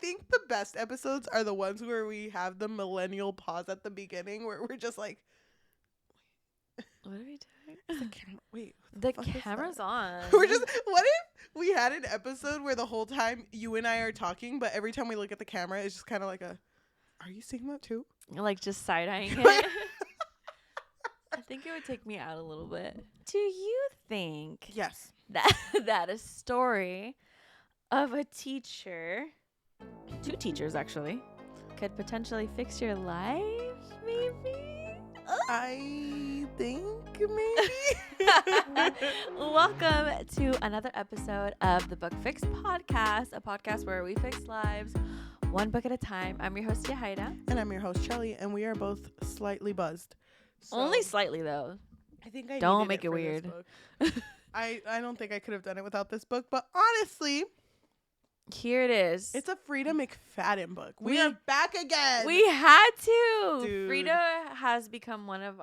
think the best episodes are the ones where we have the millennial pause at the beginning where we're just like, what are we doing? the camera, wait, The camera's on. we're just, what if we had an episode where the whole time you and I are talking, but every time we look at the camera, it's just kind of like a, are you seeing that too? Like just side-eyeing it. I think it would take me out a little bit. Do you think Yes. that a story of a teacher, 2 teachers actually, could potentially fix your life, maybe? I think maybe. Welcome to another episode of the Book Fix Podcast, a podcast where we fix lives one book at a time. I'm your host, Yajaira. And I'm your host, Cheli, and we are both slightly buzzed. So Only slightly, though. I think I Don't needed make it for this weird. book. I don't think I could have done it without this book, but honestly, Here it is. it's a Freida McFadden book. We We- are back again. We had to. Dude. Frida has become one of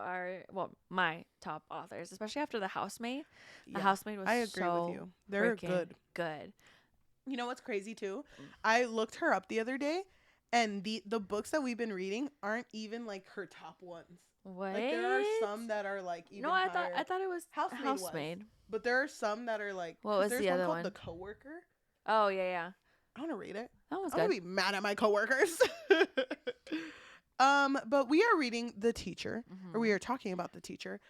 my top authors, especially after The Housemaid. The Yeah, Housemaid was I agree so with you. They're freaking good. Good. You know what's crazy too? I looked her up the other day, and the books that we've been reading aren't even like her top ones. What? Like there are some that are like even No, I higher. thought it was Housemaid. But there are some that are like. What was there's the other called one? The Coworker. Oh yeah. I want to read it. That was I'm gonna good. be mad at my coworkers. But we are reading The Teacher, or we are talking about The Teacher.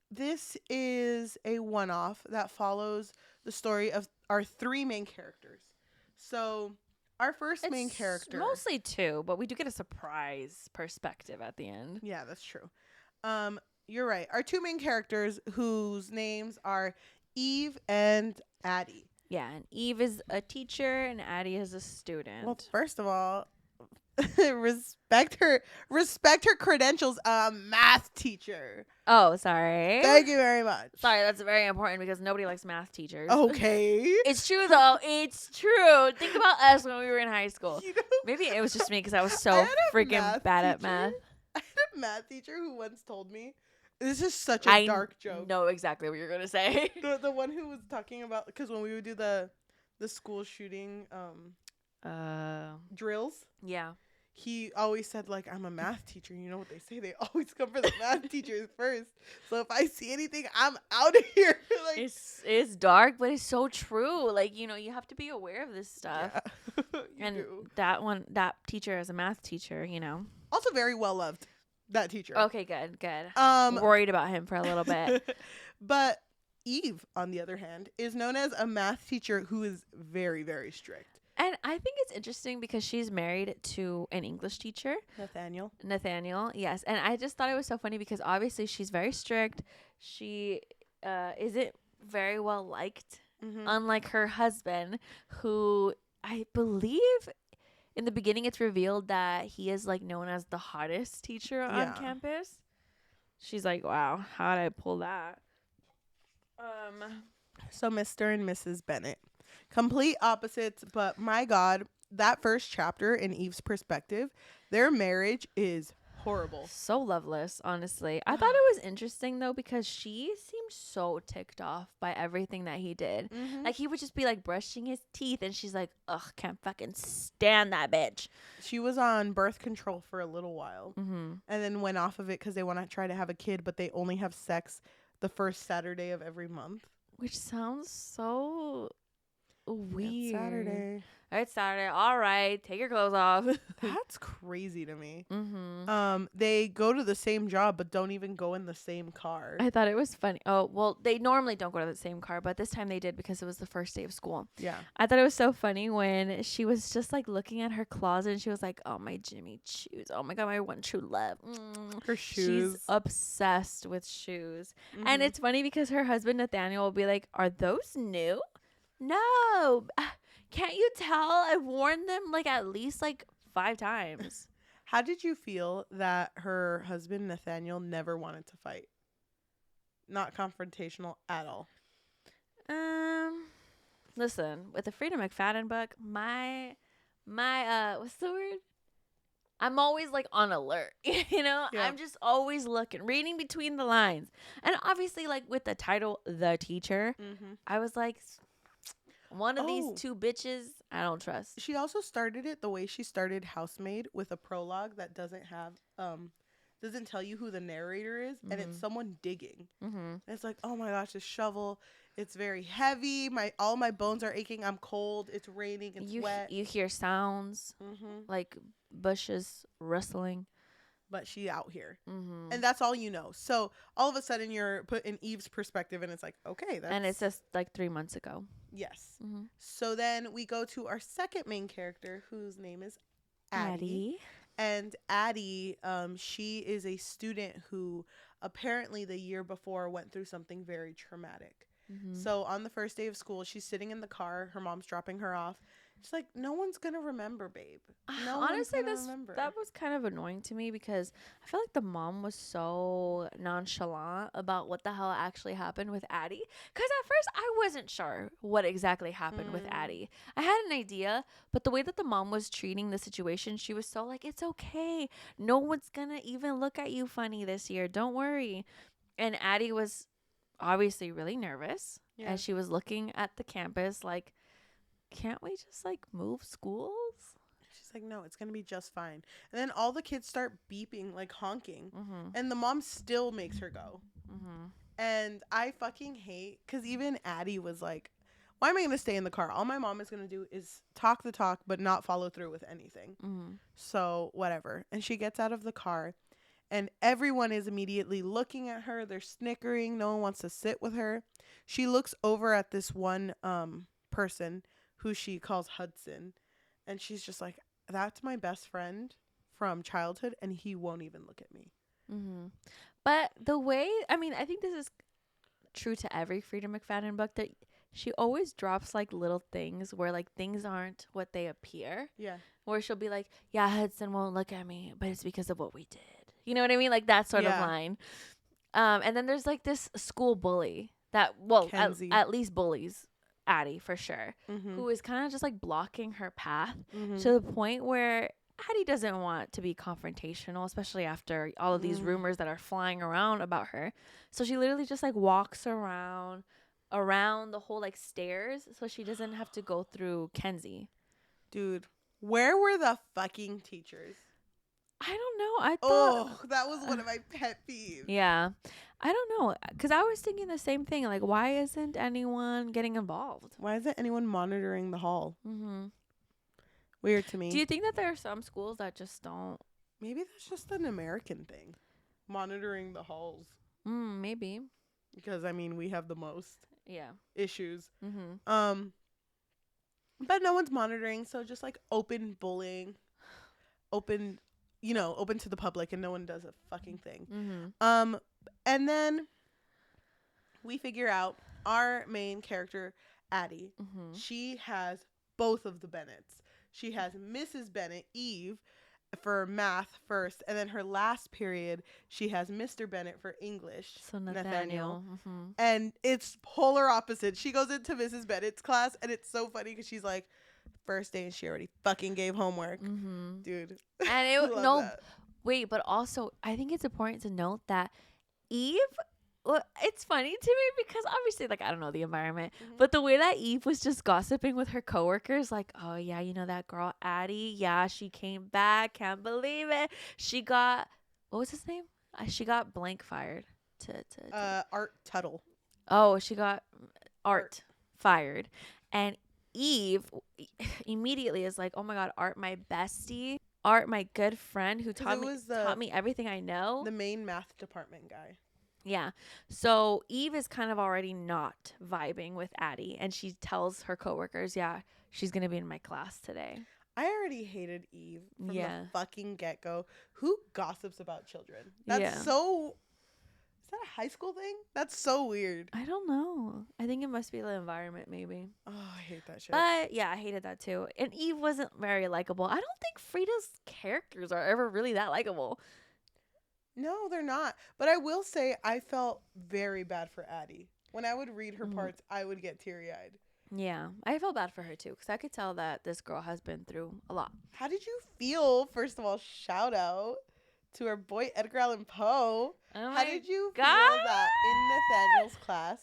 This is a one-off that follows the story of our 3 main characters. So our first main character, Mostly 2, but we do get a surprise perspective at the end. yeah, that's true. You're right. Our 2 main characters, whose names are Eve and Addie. Yeah, and Eve is a teacher and Addie is a student. Well, first of all, respect her credentials. Math teacher. Oh, sorry. Thank you very much. Sorry, that's very important because nobody likes math teachers. Okay. It's true, though. It's true. Think about us when we were in high school. You know, Maybe it was just me because I was I so had a freaking math bad at teacher. math. I had a math teacher who once told me, this is such a dark joke. I know exactly what you're going to say. The one who was talking about, because when we would do the school shooting drills, Yeah. he always said, like, I'm a math teacher. You know what they say? They always come for the math teachers first. So if I see anything, I'm out of here. Like, It's dark, but it's so true. Like, you have to be aware of this stuff. yeah, you And do. that teacher is a math teacher, Also very well loved, that teacher. Okay, good. Um, Worried about him for a little bit. But Eve, on the other hand, is known as a math teacher who is very, very strict. And I think it's interesting because she's married to an English teacher, Nathaniel. Yes. And I just thought it was so funny because obviously she's very strict. She isn't very well liked, unlike her husband, who I believe in the beginning it's revealed that he is like known as the hottest teacher on campus. She's like, wow, how did I pull that? So Mr. and Mrs. Bennett. Complete opposites, but my God, that first chapter in Eve's perspective, their marriage is horrible. So loveless, honestly. I thought it was interesting though because she seemed so ticked off by everything that he did. Like he would just be like brushing his teeth and she's like, ugh, can't fucking stand that bitch. She was on birth control for a little while and then went off of it because they want to try to have a kid, but they only have sex the first Saturday of every month. Which sounds so weird. It's Saturday. It's Saturday. All right, take your clothes off. That's crazy to me. They go to the same job but don't even go in the same car. I thought it was funny. Oh, well, they normally don't go to the same car, but this time they did because it was the first day of school. Yeah. I thought it was so funny when she was just like looking at her closet and she was like, oh, my Jimmy shoes. Oh my God, my one true love. Her shoes. She's obsessed with shoes. And it's funny because her husband, Nathaniel, will be like, are those new? No. Can't you tell? I've worn them like at least like 5 times. How did you feel that her husband, Nathaniel, never wanted to fight? Not confrontational at all. Listen, with the Freida McFadden book, my what's the word? I'm always like on alert, Yeah. I'm just always looking, reading between the lines. And obviously like with the title, The Teacher, I was like, One of these two bitches, I don't trust. She also started it the way she started Housemaid, with a prologue that doesn't have doesn't tell you who the narrator is, and it's someone digging. And it's like, oh my gosh, this shovel, it's very heavy. All my bones are aching. I'm cold. It's raining. It's wet. You hear sounds like bushes rustling. But she out here. And that's all you know. So all of a sudden you're put in Eve's perspective, and it's like, okay. And it's just like 3 months ago. Yes. So then we go to our second main character, whose name is Addie. And Addie, she is a student who apparently the year before went through something very traumatic. So on the first day of school, she's sitting in the car. Her mom's dropping her off. She's like, no one's going to remember, babe. Honestly, that was kind of annoying to me, because I feel like the mom was so nonchalant about what the hell actually happened with Addie. Because at first, I wasn't sure what exactly happened with Addie. I had an idea, but the way that the mom was treating the situation, she was so like, it's okay. No one's going to even look at you funny this year. Don't worry. And Addie was obviously really nervous. Yeah. And she was looking at the campus like, can't we just like move schools? She's like, no, it's gonna be just fine. And then all the kids start beeping, like honking, and the mom still makes her go. And I fucking hate, because even Addie was like, why am I gonna stay in the car? All my mom is gonna do is talk the talk but not follow through with anything. So whatever. And she gets out of the car, and everyone is immediately looking at her. They're snickering. No one wants to sit with her. She looks over at this one person who she calls Hudson, and she's just like, that's my best friend from childhood, and he won't even look at me. But the way, I mean, I think this is true to every Freida McFadden book, that she always drops like little things where like things aren't what they appear. Yeah. Where she'll be like, yeah, Hudson won't look at me, but it's because of what we did. You know what I mean? Like that sort of line. And then there's like this school bully that, well, at least bullies Addie for sure, who is kind of just like blocking her path to the point where Addie doesn't want to be confrontational, especially after all of these rumors that are flying around about her. So she literally just like walks around the whole like stairs so she doesn't have to go through Kenzie. Dude, where were the fucking teachers? I don't know. I thought that was one of my pet peeves. Yeah. I don't know, because I was thinking the same thing. Like, why isn't anyone getting involved? Why isn't anyone monitoring the hall? Weird to me. Do you think that there are some schools that just don't? Maybe that's just an American thing. Monitoring the halls. Maybe. Because, I mean, we have the most issues. Mm-hmm. But no one's monitoring, so just like open bullying, open to the public, and no one does a fucking thing. Mm-hmm. And then we figure out our main character, Addie. Mm-hmm. She has both of the Bennets. She has Mrs. Bennet, Eve, for math first, and then her last period, she has Mr. Bennet for English. So Nathaniel. Mm-hmm. And it's polar opposite. She goes into Mrs. Bennet's class, and it's so funny because she's like, first day and she already fucking gave homework. Mm-hmm. Dude. And wait, but also I think it's important to note that Eve, well, it's funny to me because obviously, like, I don't know the environment, but the way that Eve was just gossiping with her coworkers, like, oh yeah, you know that girl Addie, yeah, she came back, can't believe it. She got, what was his name? She got blank fired to Art Tuttle. Oh, she got Art fired, and Eve immediately is like, oh my god, Art, my bestie, Art, my good friend who taught me everything I know. The main math department guy. Yeah. So Eve is kind of already not vibing with Addie, and she tells her coworkers, yeah, she's going to be in my class today. I already hated Eve from the fucking get-go. Who gossips about children? That's so... Is that a high school thing? That's so weird. I don't know. I think it must be the environment, maybe. Oh, I hate that shit. But yeah, I hated that too. And Eve wasn't very likable. I don't think Freida's characters are ever really that likable. No, they're not. But I will say I felt very bad for Addie. When I would read her parts, I would get teary-eyed. Yeah, I felt bad for her too, because I could tell that this girl has been through a lot. How did you feel? First of all, shout out to our boy Edgar Allan Poe. Oh How did you feel that in Nathaniel's class,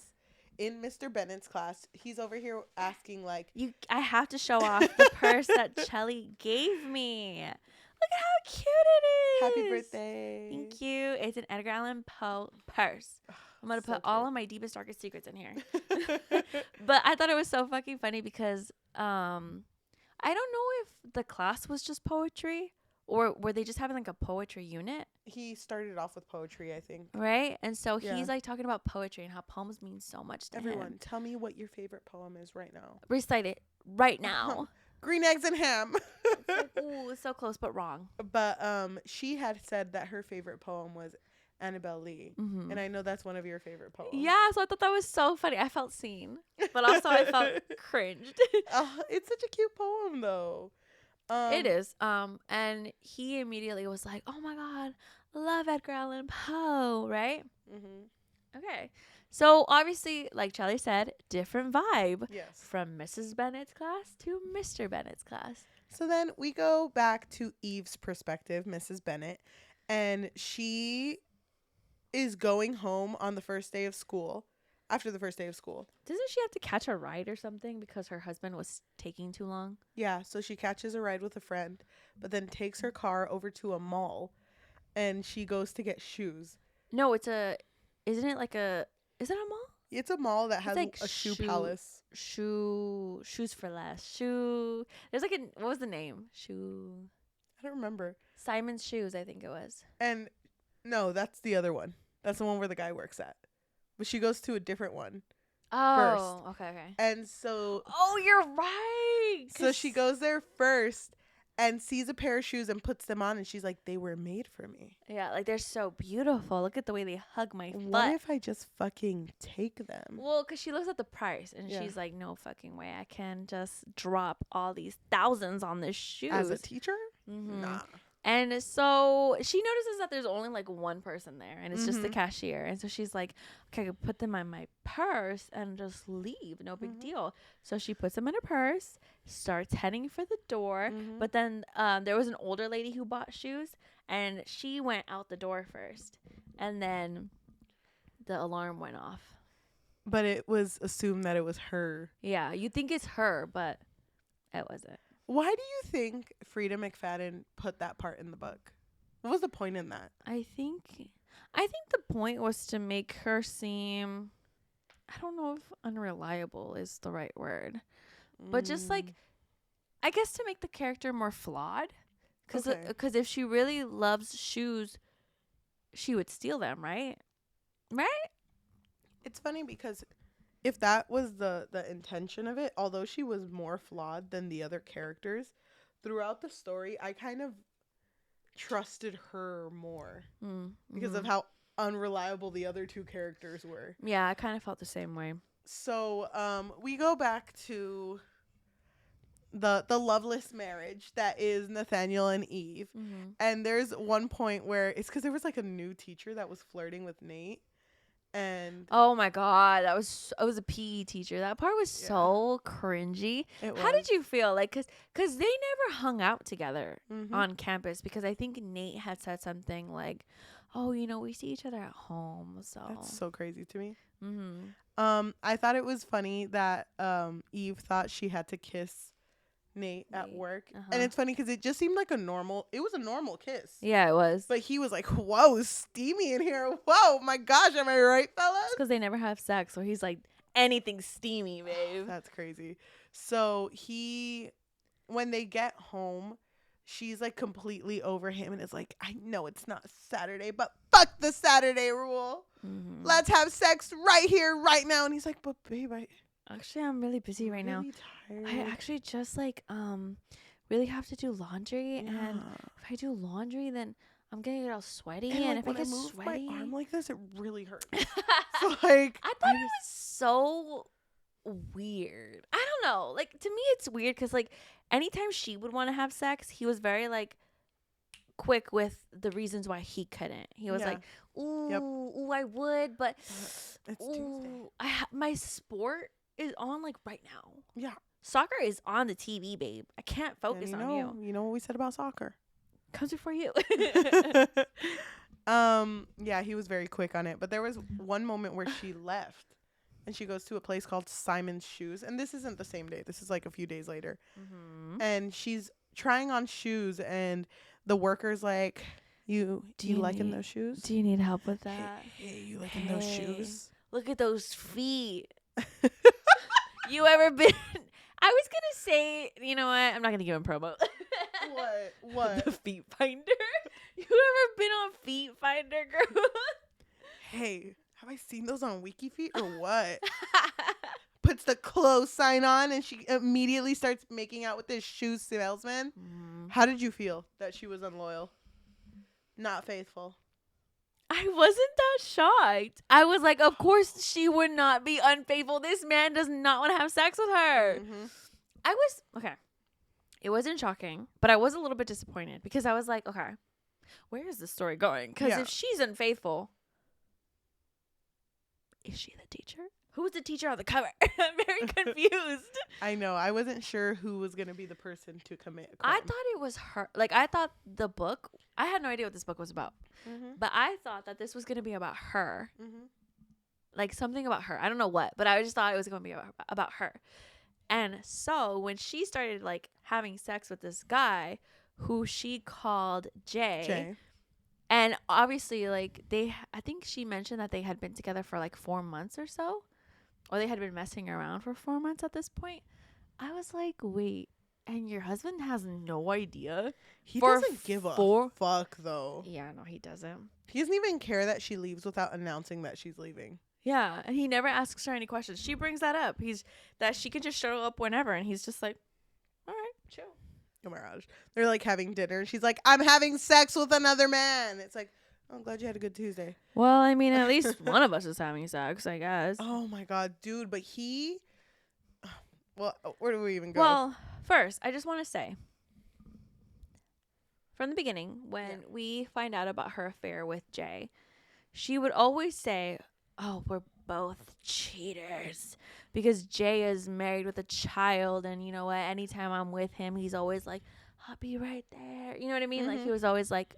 in Mr. Bennett's class, he's over here asking like, I have to show off the purse that Cheli gave me. Look at how cute it is. Happy birthday. Thank you. It's an Edgar Allan Poe purse. I'm going to put all of my deepest, darkest secrets in here. But I thought it was so fucking funny because I don't know if the class was just poetry or were they just having like a poetry unit. He started off with poetry, I think. Right? And so he's like talking about poetry and how poems mean so much to him. Everyone, tell me what your favorite poem is right now. Recite it right now. Green eggs and ham. Ooh, it's so close but wrong. But she had said that her favorite poem was Annabelle Lee. Mm-hmm. And I know that's one of your favorite poems. Yeah, so I thought that was so funny. I felt seen, but also I felt cringed. It's such a cute poem though. It is. And he immediately was like, "Oh my God, love Edgar Allan Poe," right? Mm-hmm. Okay. So obviously, like Cheli said, different vibe. Yes. From Mrs. Bennett's class to Mr. Bennett's class. So then we go back to Eve's perspective, Mrs. Bennett, and she is going home on the first day of school. After the first day of school. Doesn't she have to catch a ride or something because her husband was taking too long? Yeah, so she catches a ride with a friend, but then takes her car over to a mall, and she goes to get shoes. No, isn't it like is it a mall? It's a mall that has like a shoe palace. Shoes for less. There's like what was the name? I don't remember. Simon's Shoes, I think it was. And no, that's the other one. That's the one where the guy works at. But she goes to a different one. Oh, first. Okay. And so... Oh, you're right. So she goes there first and sees a pair of shoes and puts them on. And she's like, they were made for me. Yeah, like they're so beautiful. Look at the way they hug my foot. What if I just fucking take them? Well, because she looks at the price and she's like, no fucking way. I can just drop all these thousands on this shoe. As a teacher? Mm-hmm. Nah. And so she notices that there's only like one person there and it's just the cashier. And so she's like, okay, I can put them in my purse and just leave. No big deal. So she puts them in her purse, starts heading for the door. But then there was an older lady who bought shoes and she went out the door first. And then the alarm went off. But it was assumed that it was her. Yeah, you think it's her, but it wasn't. Why do you think Freida McFadden put that part in the book? What was the point in that? I think the point was to make her seem, I don't know if unreliable is the right word, but just like, I guess to make the character more flawed. Because if she really loves shoes, she would steal them, right? Right? It's funny because if that was the intention of it, although she was more flawed than the other characters, throughout the story, I kind of trusted her more because of how unreliable the other two characters were. Yeah, I kind of felt the same way. So we go back to the loveless marriage that is Nathaniel and Eve. And there's one point where it's because there was like a new teacher that was flirting with Nate. And oh my God, I was a PE teacher. That part was so cringy. How did you feel? Like, cause they never hung out together on campus because I think Nate had said something like, "Oh, we see each other at home." So that's so crazy to me. I thought it was funny that Eve thought she had to kiss Nate at work. And it's funny because it just seemed like it was a normal kiss. Yeah, it was. But he was like, whoa, steamy in here. Whoa, my gosh, am I right, fellas? It's because they never have sex. So he's like, anything steamy, babe. That's crazy. So when they get home, she's like completely over him and is like, I know it's not Saturday, but fuck the Saturday rule. Let's have sex right here, right now. And he's like, but babe, Actually, I'm really busy right now. Tired. I actually just really have to do laundry, and if I do laundry, then I'm gonna get all sweaty, and if I get sweaty, my arm like this, it really hurts. So like, I thought it was so weird. I don't know. Like to me, it's weird because like anytime she would want to have sex, he was very like quick with the reasons why he couldn't. He was like, ooh, I would, but it's Tuesday. My sport is on like right now. Yeah. Soccer is on the TV, babe. I can't focus on you. You know what we said about soccer? Comes before you. Yeah, he was very quick on it. But there was one moment where she left and she goes to a place called Simon's Shoes. And this isn't the same day. This is like a few days later. Mm-hmm. And she's trying on shoes, and the worker's like, do you liking those shoes? Do you need help with that? Hey, you liking those shoes? Look at those feet. You ever been... I was going to say, you know what? I'm not going to give him promo. What? The Feet Finder. You ever been on Feet Finder, girl? Hey, have I seen those on WikiFeet or what? Puts the clothes sign on and she immediately starts making out with this shoe salesman. Mm. How did you feel that she was unloyal? Not faithful. I wasn't that shocked. I was like, of course she would not be unfaithful. This man does not want to have sex with her. Mm-hmm. Okay. It wasn't shocking, but I was a little bit disappointed because I was like, okay, where is this story going? Because if she's unfaithful, is she the teacher? Who's the teacher on the cover? I'm very confused. I know. I wasn't sure who was going to be the person to commit a crime. I thought it was her. Like, I thought the book, I had no idea what this book was about. Mm-hmm. But I thought that this was going to be about her. Mm-hmm. Like, something about her. I don't know what, but I just thought it was going to be about her. And so when she started, like, having sex with this guy who she called Jay. And obviously, like, I think she mentioned that they had been together for, like, 4 months or so. Or they had been messing around for 4 months at this point. I was like, wait, and your husband has no idea? He doesn't give a fuck, though. Yeah, no, he doesn't. He doesn't even care that she leaves without announcing that she's leaving. Yeah, and he never asks her any questions. She brings that up. That she can just show up whenever, and he's just like, all right, chill. Oh my gosh. They're like having dinner, and she's like, I'm having sex with another man. It's like, oh, I'm glad you had a good Tuesday. Well, I mean, at least one of us is having sex, I guess. Oh my God, dude. But well, where do we even go? Well, first, I just want to say, from the beginning, when we find out about her affair with Jay, she would always say, oh, we're both cheaters, because Jay is married with a child, and you know what, anytime I'm with him, he's always like, I'll be right there. You know what I mean? Mm-hmm. Like, he was always like,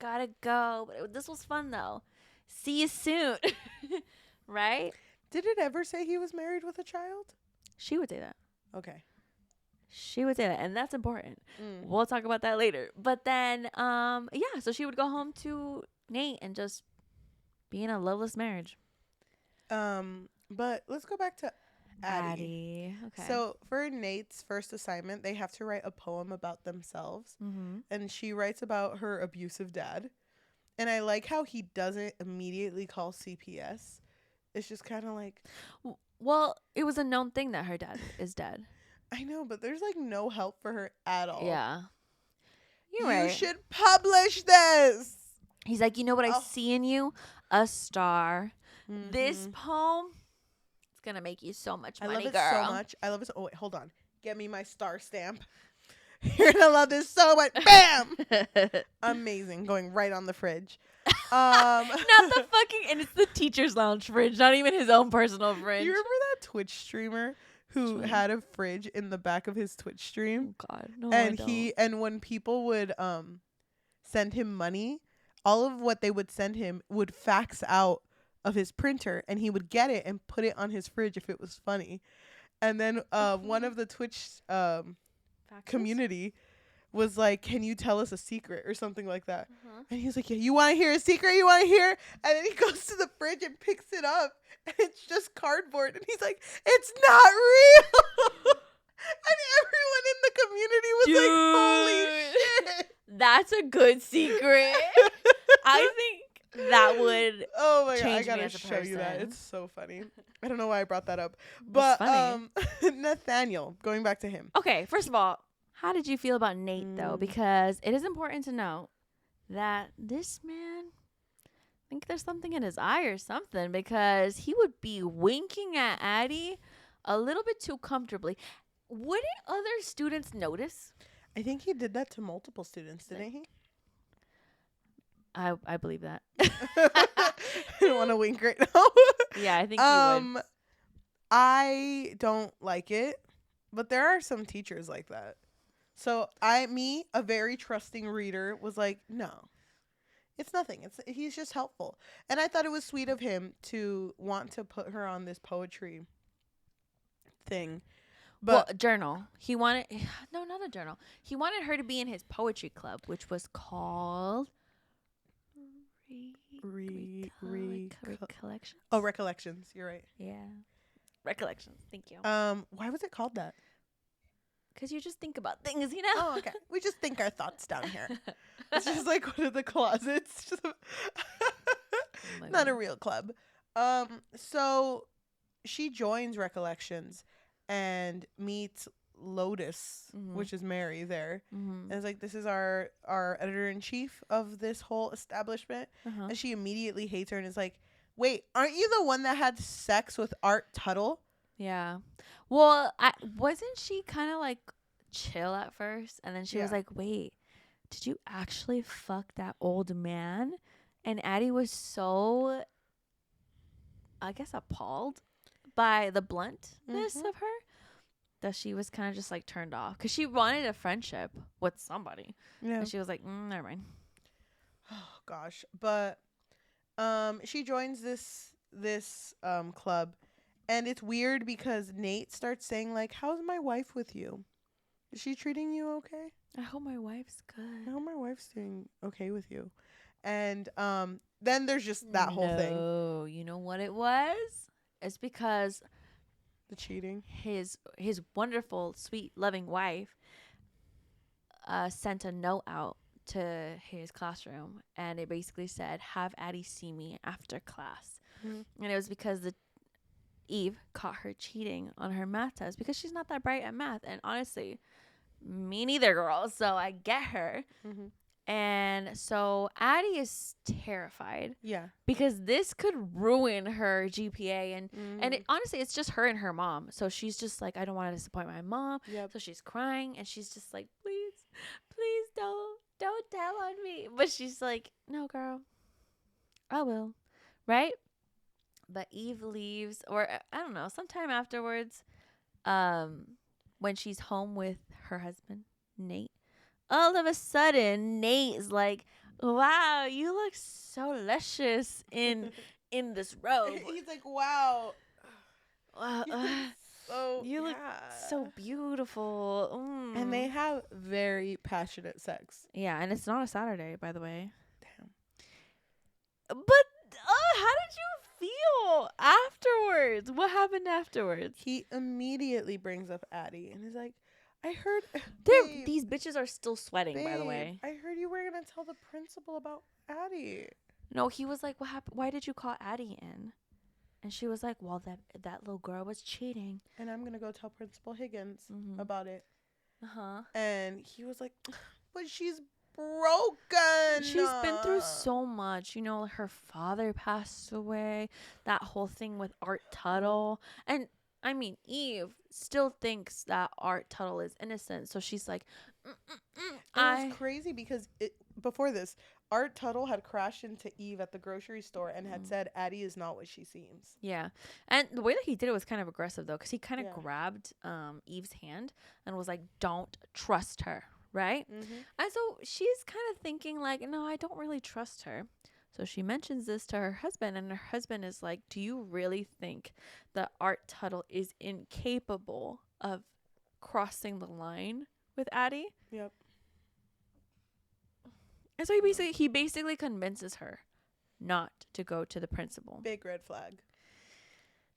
gotta go. But this was fun, though. See you soon. Right? Did it ever say he was married with a child? She would say that. Okay. She would say that, and that's important. We'll talk about that later. But then, so she would go home to Nate and just be in a loveless marriage. But let's go back to Addie. Okay. So for Nate's first assignment, they have to write a poem about themselves. Mm-hmm. And she writes about her abusive dad. And I like how he doesn't immediately call CPS. It's just kind of like... Well, it was a known thing that her dad is dead. I know, but there's like no help for her at all. Yeah. You're right. You should publish this. He's like, you know what I see in you? A star. Mm-hmm. This poem, it's going to make you so much money, girl. I love it so much. I love it. Oh, wait, hold on. Get me my star stamp. You're going to love this so much. Bam! Amazing. Going right on the fridge. Not the fucking... And it's the teacher's lounge fridge, not even his own personal fridge. Do you remember that Twitch streamer who had a fridge in the back of his Twitch stream? Oh, God. No, and and when people would send him money, all of what they would send him would fax out of his printer, and he would get it and put it on his fridge if it was funny. And then one of the Twitch community was like, can you tell us a secret or something like that? And he's like, yeah, you want to hear a secret? You want to hear? And then he goes to the fridge and picks it up, and it's just cardboard. And he's like, it's not real. And everyone in the community was like, holy shit. That's a good secret. I think that would I gotta show you that. It's so funny. I don't know why I brought that up. But Nathaniel, going back to him. Okay, first of all, how did you feel about Nate, though? Because it is important to know that this man, I think there's something in his eye or something, because he would be winking at Addie a little bit too comfortably. Wouldn't other students notice? I think he did that to multiple students, didn't he? I believe that. I don't want to wink right now. Yeah, I think he would. I don't like it, but there are some teachers like that. So a very trusting reader was like, no. It's nothing. He's just helpful. And I thought it was sweet of him to want to put her on this poetry thing. But well, journal. He wanted no, not a journal. He wanted her to be in his poetry club, which was called Recollections. Oh, Recollections. You're right. Yeah, Recollections. Thank you. Why was it called that? Because you just think about things, you know. Oh, okay. We just think our thoughts down here. It's just like one of the closets. Just not a real club. So she joins Recollections and meets Lotus, which is Mary there. And it's like, this is our editor-in-chief of this whole establishment. And she immediately hates her and is like, wait, aren't you the one that had sex with Art Tuttle? Yeah. Well, wasn't she kind of like chill at first? And then she was like, wait, did you actually fuck that old man? And Addie was so, I guess, appalled by the bluntness of her that she was kind of just like turned off. Because she wanted a friendship with somebody. Yeah. And she was like, never mind. Oh, gosh. But she joins this club. And it's weird because Nate starts saying, like, how's my wife with you? Is she treating you okay? I hope my wife's good. I hope my wife's doing okay with you. And then there's just that whole thing. Oh, you know what it was? It's because the cheating. His wonderful, sweet, loving wife sent a note out to his classroom. And it basically said, have Addie see me after class. And it was because Eve caught her cheating on her math test because she's not that bright at math. And honestly, me neither, girl. So I get her. And so Addie is terrified. Yeah. Because this could ruin her GPA. And honestly, it's just her and her mom. So she's just like, I don't want to disappoint my mom. Yep. So she's crying. And she's just like, please don't tell on me. But she's like, no, girl, I will. Right? But Eve leaves, or I don't know, sometime afterwards, when she's home with her husband, Nate, all of a sudden, Nate is like, wow, you look so luscious in this robe. He's like, wow. You look so beautiful. And they have very passionate sex. Yeah, and it's not a Saturday, by the way. Damn. But how did you feel afterwards? What happened afterwards? He immediately brings up Addie and he's like, I heard these bitches are still sweating, by the way. I heard you were gonna tell the principal about Addie. No, he was like, what happened? Why did you call Addie in? And she was like, well, that little girl was cheating. And I'm gonna go tell Principal Higgins about it. And he was like, but she's broken. She's been through so much. You know, her father passed away. That whole thing with Art Tuttle. And I mean, Eve still thinks that Art Tuttle is innocent. So she's like, It's crazy because before this, Art Tuttle had crashed into Eve at the grocery store and had said, Addie is not what she seems. Yeah. And the way that he did it was kind of aggressive, though, because he kind of grabbed Eve's hand and was like, don't trust her. Right? And so she's kind of thinking like, no, I don't really trust her. So she mentions this to her husband, and her husband is like, do you really think that Art Tuttle is incapable of crossing the line with Addie? Yep. And so he basically convinces her not to go to the principal. Big red flag.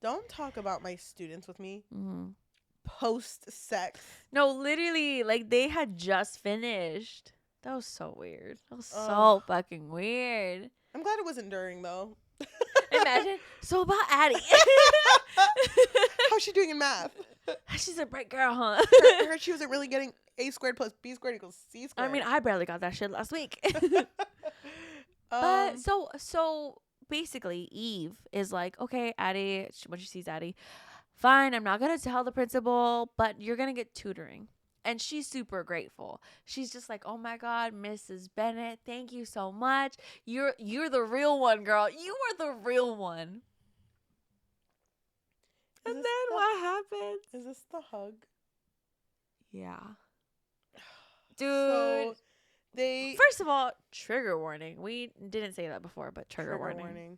Don't talk about my students with me. Post-sex. No, literally, like, they had just finished. That was so weird. That was so fucking weird. I'm glad it wasn't during, though. Imagine. So about Addie. How's she doing in math? She's a bright girl, huh? I heard she wasn't really getting A squared plus B squared equals C squared. I mean, I barely got that shit last week. But so basically, Eve is like, okay, Addie, when she sees Addie, fine, I'm not going to tell the principal, but you're going to get tutoring. And she's super grateful. She's just like, oh my God, Mrs. Bennett, thank you so much. You're the real one, girl. You are the real one. And then what happens? Is this the hug? Yeah. Dude. First of all, trigger warning. We didn't say that before, but trigger warning.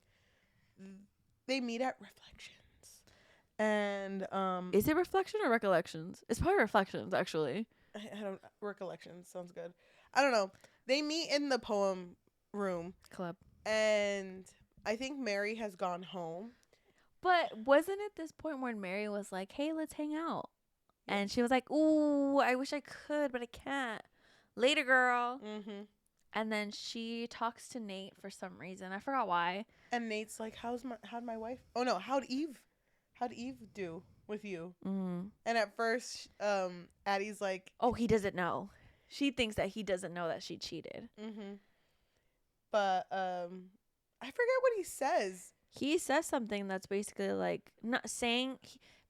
They meet at Reflections. And is it Reflection or Recollections? It's probably Reflections, actually. I don't Recollections sounds good. I don't know. They meet in the poem room club. And I think Mary has gone home. But wasn't it this point where Mary was like, "Hey, let's hang out." And she was like, "Ooh, I wish I could, but I can't. Later, girl." Mm-hmm. And then she talks to Nate for some reason. I forgot why. And Nate's like, how'd my wife? Oh no, how'd Eve do with you? Mm-hmm. And at first, Addie's like, oh, he doesn't know. She thinks that he doesn't know that she cheated. Mm-hmm. But I forget what he says. He says something that's basically like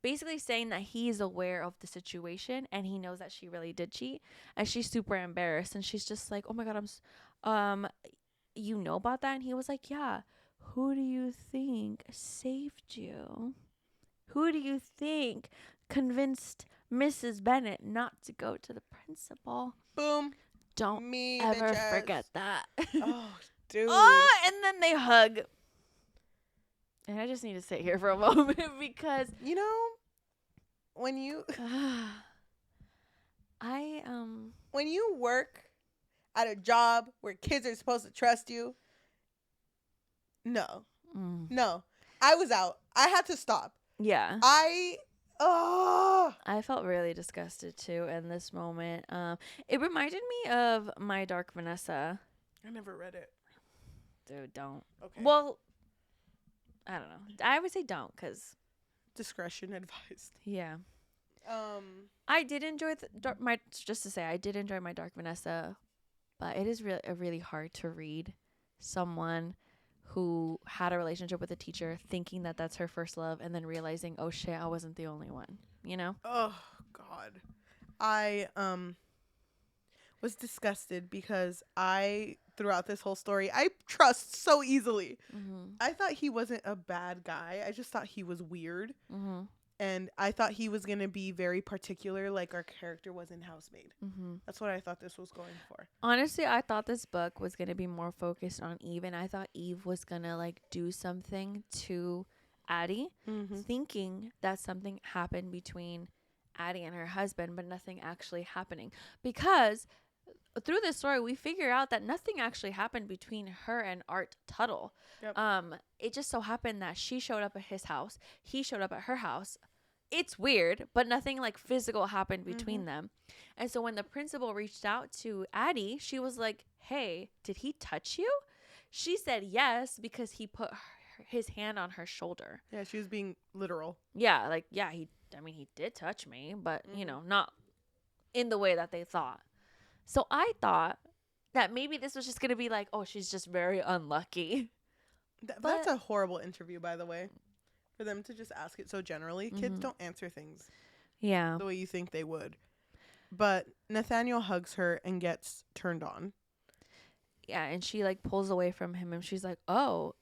basically saying that he's aware of the situation and he knows that she really did cheat, and she's super embarrassed, and she's just like, "Oh my god, you know about that?" And he was like, "Yeah. Who do you think saved you? Who do you think convinced Mrs. Bennett not to go to the principal?" Boom. Don't ever forget that. Oh, dude. Oh, and then they hug. And I just need to sit here for a moment because when you when you work at a job where kids are supposed to trust you, no, I was out. I had to stop. Yeah. I felt really disgusted too in this moment. It reminded me of My Dark Vanessa. I never read it. Dude, don't. Okay. Well, I don't know. I would say don't, because discretion advised. Yeah. I did enjoy My Dark Vanessa, but it is really hard to read someone who had a relationship with a teacher thinking that that's her first love and then realizing, oh shit, I wasn't the only one, you know? Oh god. I was disgusted because throughout this whole story, I trust so easily. Mm-hmm. I thought he wasn't a bad guy. I just thought he was weird. Mm-hmm. And I thought he was going to be very particular, like our character was in Housemaid. Mm-hmm. That's what I thought this was going for. Honestly, I thought this book was going to be more focused on Eve, and I thought Eve was going to, like, do something to Addie, mm-hmm. thinking that something happened between Addie and her husband, but nothing actually happening. Because through this story, we figure out that nothing actually happened between her and Art Tuttle. Yep. It just so happened that she showed up at his house. He showed up at her house. It's weird, but nothing like physical happened between mm-hmm. them. And so when the principal reached out to Addie, she was like, "Hey, did he touch you?" She said yes, because he put his hand on her shoulder. Yeah, she was being literal. Yeah, like, yeah, he did touch me, but, mm-hmm. Not in the way that they thought. So I thought that maybe this was just going to be like, oh, she's just very unlucky. That's a horrible interview, by the way. For them to just ask it so generally. Mm-hmm. Kids don't answer things the way you think they would. But Nathaniel hugs her and gets turned on. Yeah, and she, like, pulls away from him, and she's like, oh,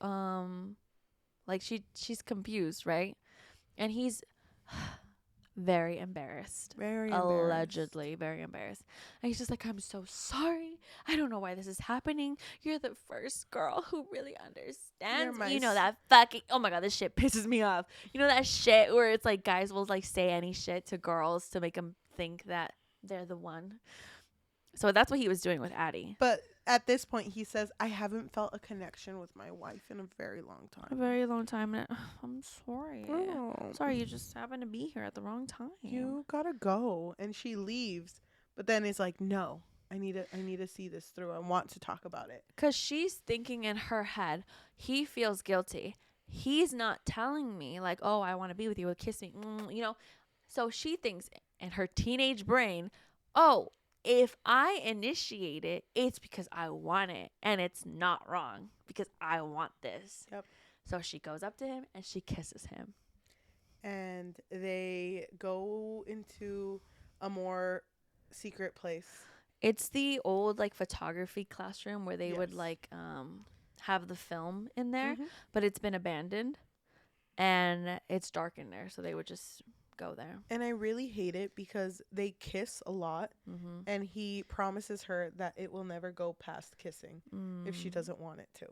like, she's confused, right? And he's very embarrassed. Allegedly very embarrassed. And he's just like, I'm so sorry. I don't know why this is happening. You're the first girl who really understands. That fucking, oh my god, this shit pisses me off. You know that shit where it's like guys will like say any shit to girls to make them think that they're the one. So that's what he was doing with Addie. But at this point, he says, I haven't felt a connection with my wife in a very long time. A very long time. And I'm sorry. Oh. Sorry, you just happened to be here at the wrong time. You gotta go. And she leaves. But then it's like, no, I need to see this through. I want to talk about it. Because she's thinking in her head, he feels guilty. He's not telling me, like, oh, I want to be with you, kiss me, So she thinks in her teenage brain, oh, if I initiate it, it's because I want it, and it's not wrong because I want this. Yep. So she goes up to him and she kisses him. And they go into a more secret place. It's the old, like, photography classroom where they would, like, have the film in there, mm-hmm. but it's been abandoned, and it's dark in there, so they would just go there. And I really hate it because they kiss a lot, and he promises her that it will never go past kissing if she doesn't want it to.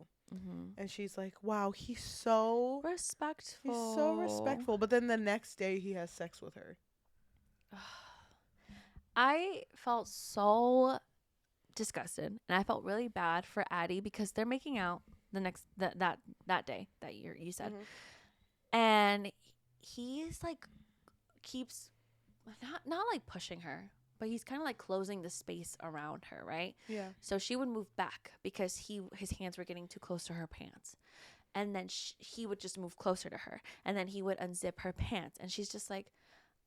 And she's like, wow, he's so respectful. He's so respectful. But then the next day he has sex with her. I felt so disgusted, and I felt really bad for Addie because they're making out the next that day that you said, and he's like keeps not like pushing her, but he's kind of like closing the space around her, right? Yeah. So she would move back because his hands were getting too close to her pants, and then he would just move closer to her, and then he would unzip her pants, and she's just like,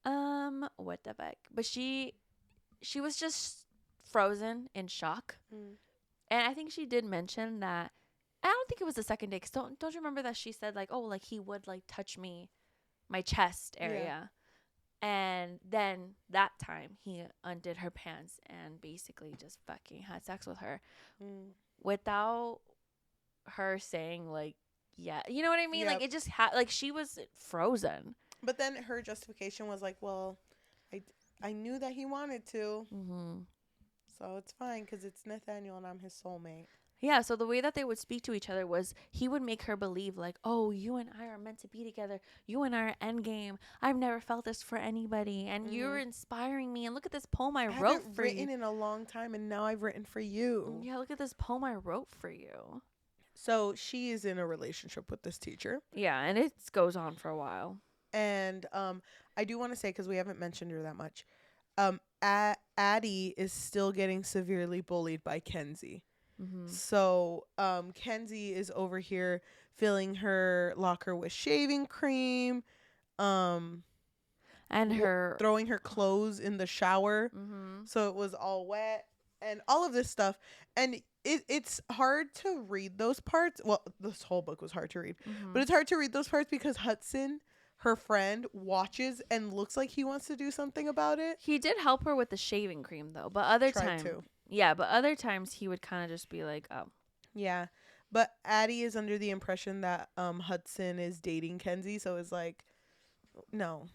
what the fuck? But she was just frozen in shock. And I think she did mention that, I don't think it was the second day, because don't you remember that she said like, oh, like he would like touch my chest area. And then that time he undid her pants and basically just fucking had sex with her without her saying like, yeah, you know what I mean? Like it just like she was frozen. But then her justification was like, well, I knew that he wanted to. So it's fine because it's Nathaniel and I'm his soulmate. Yeah, so the way that they would speak to each other was he would make her believe like, oh, you and I are meant to be together. You and I are endgame. I've never felt this for anybody. And you're inspiring me. And look at this poem I wrote for you. I haven't written in a long time and now I've written for you. Yeah, look at this poem I wrote for you. So she is in a relationship with this teacher. Yeah, and it goes on for a while. And I do want to say, because we haven't mentioned her that much, Addie is still getting severely bullied by Kenzie. So Kenzie is over here filling her locker with shaving cream, and her throwing her clothes in the shower, so it was all wet and all of this stuff. And it's hard to read those parts. Well, this whole book was hard to read, but it's hard to read those parts because Hudson, her friend, watches and looks like he wants to do something about it. He did help her with the shaving cream though, but other times he would kind of just be like, oh. Yeah. But Addie is under the impression that Hudson is dating Kenzie, so it's like, no,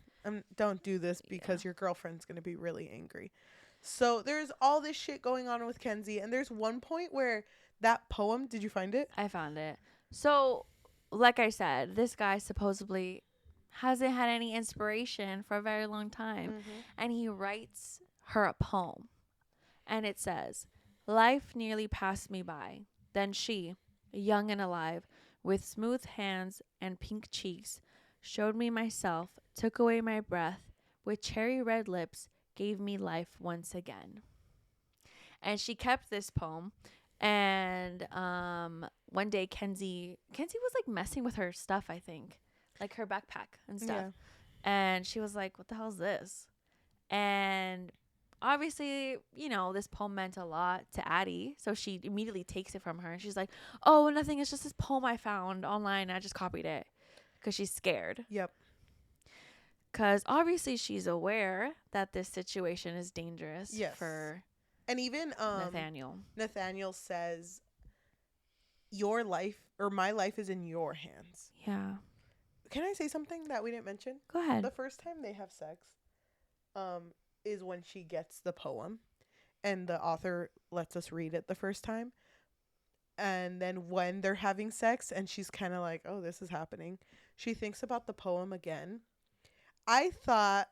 don't do this because your girlfriend's going to be really angry. So there's all this shit going on with Kenzie, and there's one point where that poem, did you find it? I found it. So, like I said, this guy supposedly hasn't had any inspiration for a very long time, and he writes her a poem, and it says, life nearly passed me by. Then she, young and alive, with smooth hands and pink cheeks, showed me myself, took away my breath, with cherry red lips, gave me life once again. And she kept this poem, and one day Kenzie was like messing with her stuff, I think, like her backpack and stuff. And she was like, what the hell is this? And obviously, you know, this poem meant a lot to Addie, so she immediately takes it from her, and she's like, oh, nothing, it's just this poem I found online, I just copied it, because she's scared. Because obviously she's aware that this situation is dangerous for and even Nathaniel says, your life or my life is in your hands. Yeah. Can I say something that we didn't mention? Go ahead. The first time they have sex is when she gets the poem, and the author lets us read it the first time. And then when they're having sex and she's kind of like, oh, this is happening, she thinks about the poem again. I thought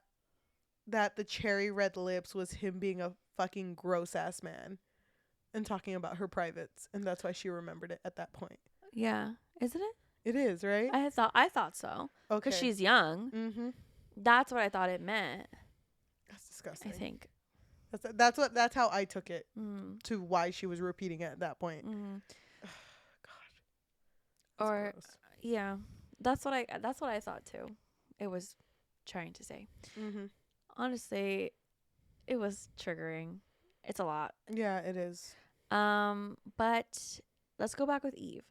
that the cherry red lips was him being a fucking gross ass man and talking about her privates, and that's why she remembered it at that point. Yeah. Isn't it? It is, right? I thought so. Okay. Because she's young. That's what I thought it meant. That's disgusting. I think. That's how I took it to why she was repeating it at that point. God. Or gross. Yeah. That's what I thought too. It was trying to say. Honestly, it was triggering. It's a lot. Yeah, it is. But let's go back with Eve.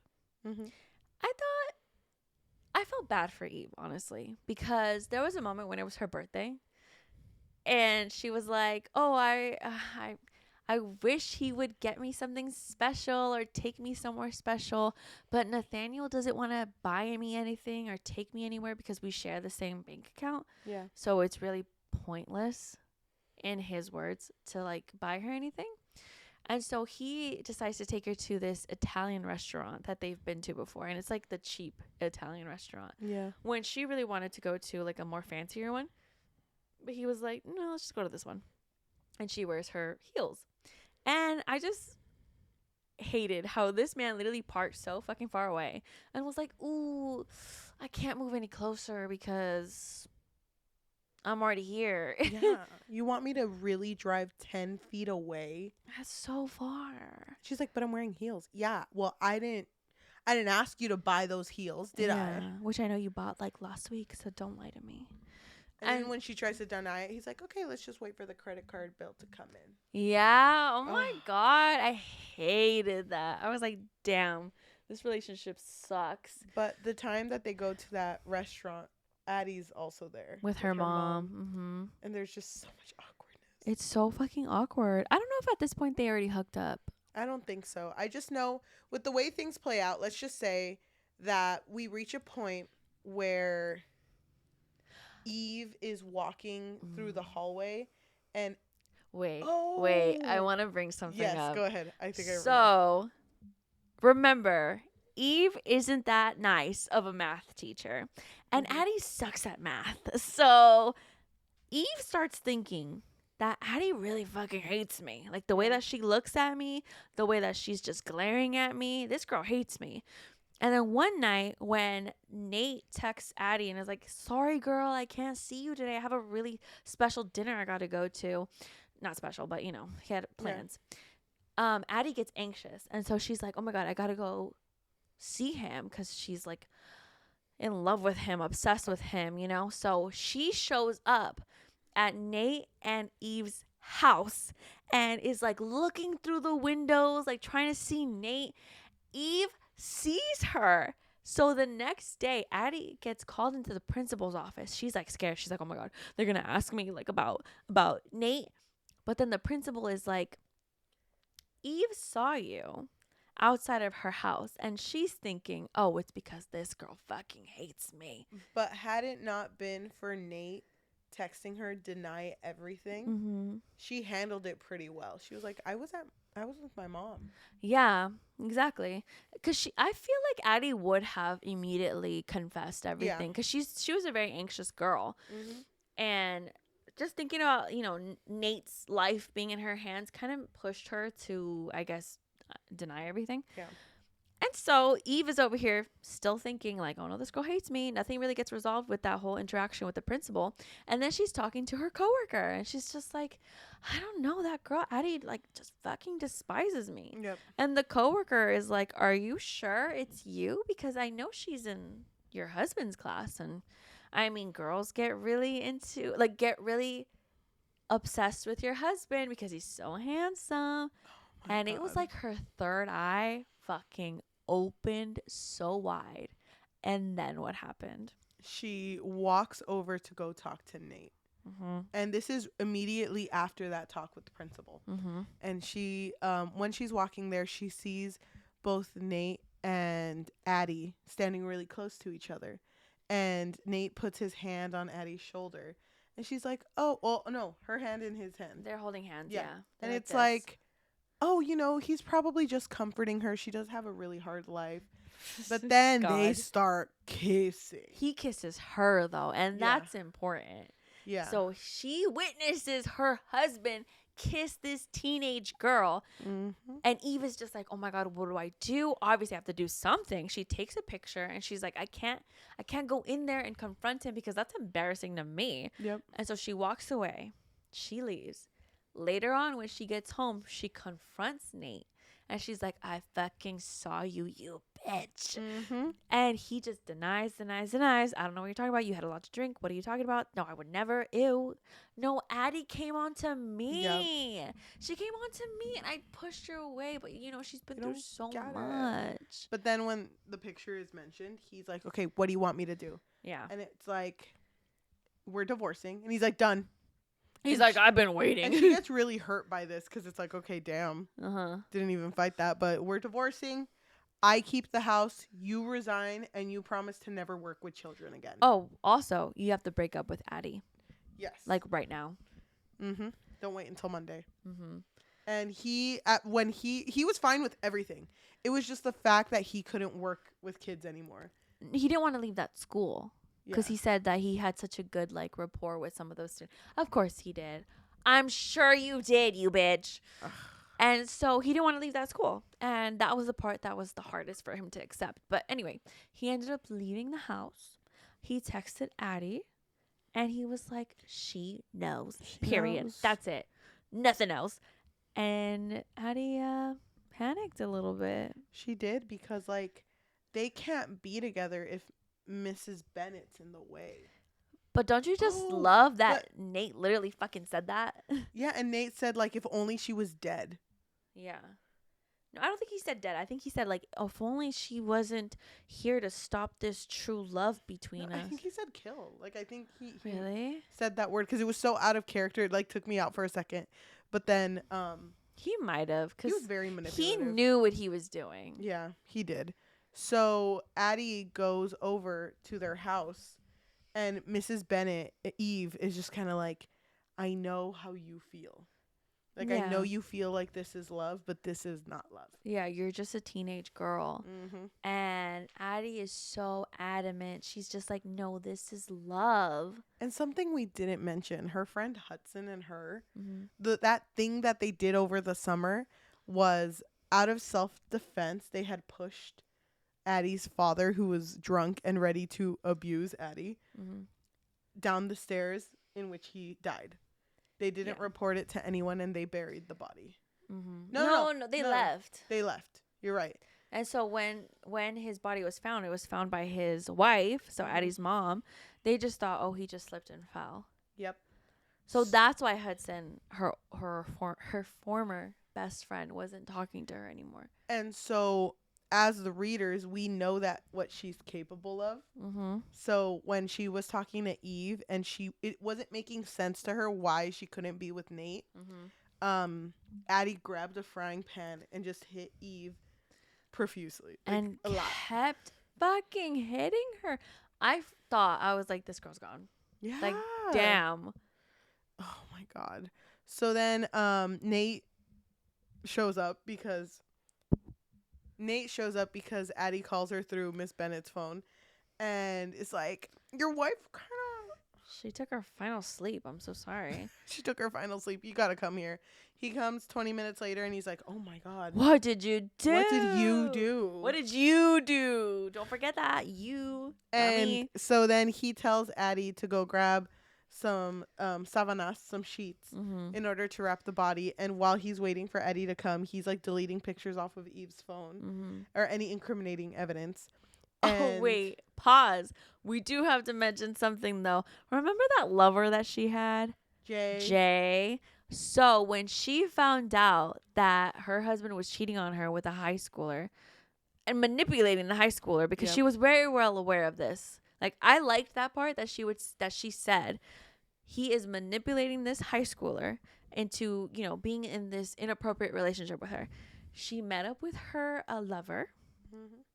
I felt bad for Eve, honestly, because there was a moment when it was her birthday, and she was like, "Oh, I I wish he would get me something special or take me somewhere special. But Nathaniel doesn't want to buy me anything or take me anywhere because we share the same bank account. Yeah. So it's really pointless, in his words, to like buy her anything. And so he decides to take her to this Italian restaurant that they've been to before. And it's like the cheap Italian restaurant. Yeah. When she really wanted to go to like a more fancier one. But he was like, no, let's just go to this one. And she wears her heels. And I just hated how this man literally parked so fucking far away and was like, ooh, I can't move any closer because I'm already here. Yeah. You want me to really drive 10 feet away? That's so far. She's like, but I'm wearing heels. Yeah. Well, I didn't ask you to buy those heels, did I? Which I know you bought like last week, so don't lie to me. And when she tries to deny it, he's like, okay, let's just wait for the credit card bill to come in. Yeah. Oh my God. I hated that. I was like, damn, this relationship sucks. But the time that they go to that restaurant, Addie's also there. With her mom. Mm-hmm. And there's just so much awkwardness. It's so fucking awkward. I don't know if at this point they already hooked up. I don't think so. I just know with the way things play out, let's just say that we reach a point where Eve is walking through the hallway and wait, I want to bring something up. Yes, go ahead. I think I remember. So, remember, Eve isn't that nice of a math teacher, and Addie sucks at math. So, Eve starts thinking that Addie really fucking hates me. Like, the way that she looks at me, the way that she's just glaring at me, this girl hates me. And then one night when Nate texts Addie and is like, sorry, girl, I can't see you today. I have a really special dinner I got to go to. Not special, but, you know, he had plans. Yeah. Addie gets anxious. And so she's like, oh, my God, I got to go see him because she's, like, in love with him, obsessed with him, you know. So she shows up at Nate and Eve's house and is, like, looking through the windows, like, trying to see Nate. Eve sees her. So the next day, Addie gets called into the principal's office. She's like scared. She's like, oh my God, they're going to ask me like about Nate. But then the principal is like, Eve saw you outside of her house. And she's thinking, oh, it's because this girl fucking hates me. But had it not been for Nate texting her, deny everything, she handled it pretty well. She was like, I was with my mom. Yeah, exactly. Because I feel like Addie would have immediately confessed everything. Because she was a very anxious girl. And just thinking about, you know, Nate's life being in her hands kind of pushed her to, I guess, deny everything. Yeah. And so Eve is over here still thinking like, oh no, this girl hates me. Nothing really gets resolved with that whole interaction with the principal. And then she's talking to her coworker and she's just like, I don't know, that girl Addie like just fucking despises me. Yep. And the coworker is like, are you sure it's you? Because I know she's in your husband's class. And I mean, girls get really obsessed with your husband because he's so handsome. And God. It was like her third eye fucking opened so wide. And then what happened? She walks over to go talk to Nate. And this is immediately after that talk with the principal. And she, when she's walking there, she sees both Nate and Addie standing really close to each other. And Nate puts his hand on Addie's shoulder. And she's like, oh, well, no, her hand in his hand. They're holding hands, yeah. And it's like, oh, you know, he's probably just comforting her. She does have a really hard life. But then they start kissing. He kisses her, though, and that's important. Yeah. So she witnesses her husband kiss this teenage girl. And Eve is just like, oh my God, what do I do? Obviously I have to do something. She takes a picture and she's like, I can't go in there and confront him because that's embarrassing to me. Yep. And so she walks away. She leaves. Later on, when she gets home, she confronts Nate. And she's like, I fucking saw you, you bitch. And he just denies. I don't know what you're talking about. You had a lot to drink. What are you talking about? No, I would never. Ew. No, Addie came on to me. Yep. She came on to me and I pushed her away. But, you know, she's been through so much. But then when the picture is mentioned, he's like, okay, what do you want me to do? Yeah. And it's like, we're divorcing. And he's like, done. He's like, I've been waiting. And she gets really hurt by this because it's like, okay, damn. Didn't even fight that. But we're divorcing. I keep the house. You resign. And you promise to never work with children again. Oh, also, you have to break up with Addie. Yes. Like right now. Don't wait until Monday. And he was fine with everything. It was just the fact that he couldn't work with kids anymore. He didn't want to leave that school. Because he said that he had such a good, like, rapport with some of those students. Of course he did. I'm sure you did, you bitch. Ugh. And so he didn't want to leave that school. And that was the part that was the hardest for him to accept. But anyway, he ended up leaving the house. He texted Addie. And he was like, she knows. Period. Knows. That's it. Nothing else. And Addie panicked a little bit. She did because, like, they can't be together if Mrs. Bennett's in the way. But don't you just love that Nate literally fucking said that? Yeah, and Nate said, like, if only she was dead. Yeah. No, I don't think he said dead. I think he said, like, if only she wasn't here to stop this true love between us. I think he said kill. Like, I think he really said that word because it was so out of character. It, like, took me out for a second. But then he might have, because he was very manipulative. He knew what he was doing. Yeah, he did. So Addie goes over to their house, and Mrs. Bennett, Eve, is just kind of like, I know how you feel. Like, I know you feel like this is love, but this is not love. Yeah, you're just a teenage girl. And Addie is so adamant. She's just like, no, this is love. And something we didn't mention, her friend Hudson and her, that thing that they did over the summer was out of self-defense. They had pushed Addie's father, who was drunk and ready to abuse Addie, down the stairs, in which he died. They didn't report it to anyone, and they buried the body. No, they left. They left. You're right. And so when his body was found, it was found by his wife, so Addie's mom. They just thought, oh, he just slipped and fell. Yep. So that's why Hudson, her former best friend, wasn't talking to her anymore. And so, as the readers, we know that what she's capable of. So when she was talking to Eve and it wasn't making sense to her why she couldn't be with Nate, Addie grabbed a frying pan and just hit Eve profusely. Like, and kept fucking hitting her. I was like, this girl's gone. Yeah. Like, damn. Oh my God. So then Nate shows up because Addie calls her through Miss Bennett's phone, and it's like, your wife kind of... She took her final sleep. I'm so sorry. She took her final sleep. You got to come here. He comes 20 minutes later, and he's like, oh, my God. What did you do? What did you do? What did you do? Don't forget that. You. And so then he tells Addie to go grab some sábanas, some sheets, in order to wrap the body. And while he's waiting for Eddie to come, he's like deleting pictures off of Eve's phone or any incriminating evidence. Oh, wait, pause. We do have to mention something though. Remember that lover that she had? Jay. So when she found out that her husband was cheating on her with a high schooler and manipulating the high schooler, because she was very well aware of this. Like, I liked that part that she said, he is manipulating this high schooler into, being in this inappropriate relationship with her. She met up with her lover,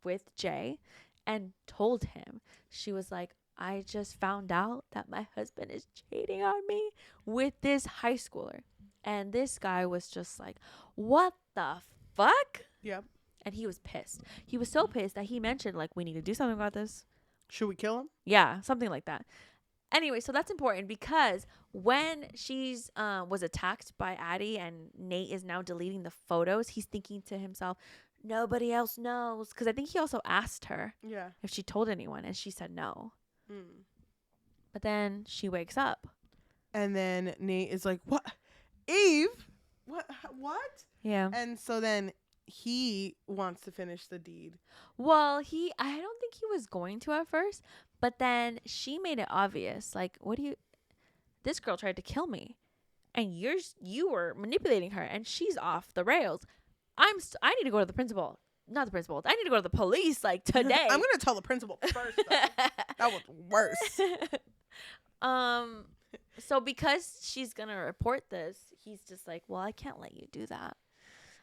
with Jay, and told him. She was like, I just found out that my husband is cheating on me with this high schooler. And this guy was just like, what the fuck? Yep. And he was pissed. He was so pissed that he mentioned, like, we need to do something about this. Should we kill him? Yeah, something like that. Anyway, so that's important because when she's was attacked by Addie and Nate is now deleting the photos, he's thinking to himself, nobody else knows. Because I think he also asked her if she told anyone, and she said no. But then she wakes up. And then Nate is like, what? Eve? What? Yeah. And so then he wants to finish the deed. Well, I don't think he was going to at first, but then she made it obvious. Like, this girl tried to kill me, and you were manipulating her, and she's off the rails. I need to go to the principal. Not the principal. I need to go to the police, like, today. I'm going to tell the principal first, though. That was worse. So because she's going to report this, he's just like, well, I can't let you do that.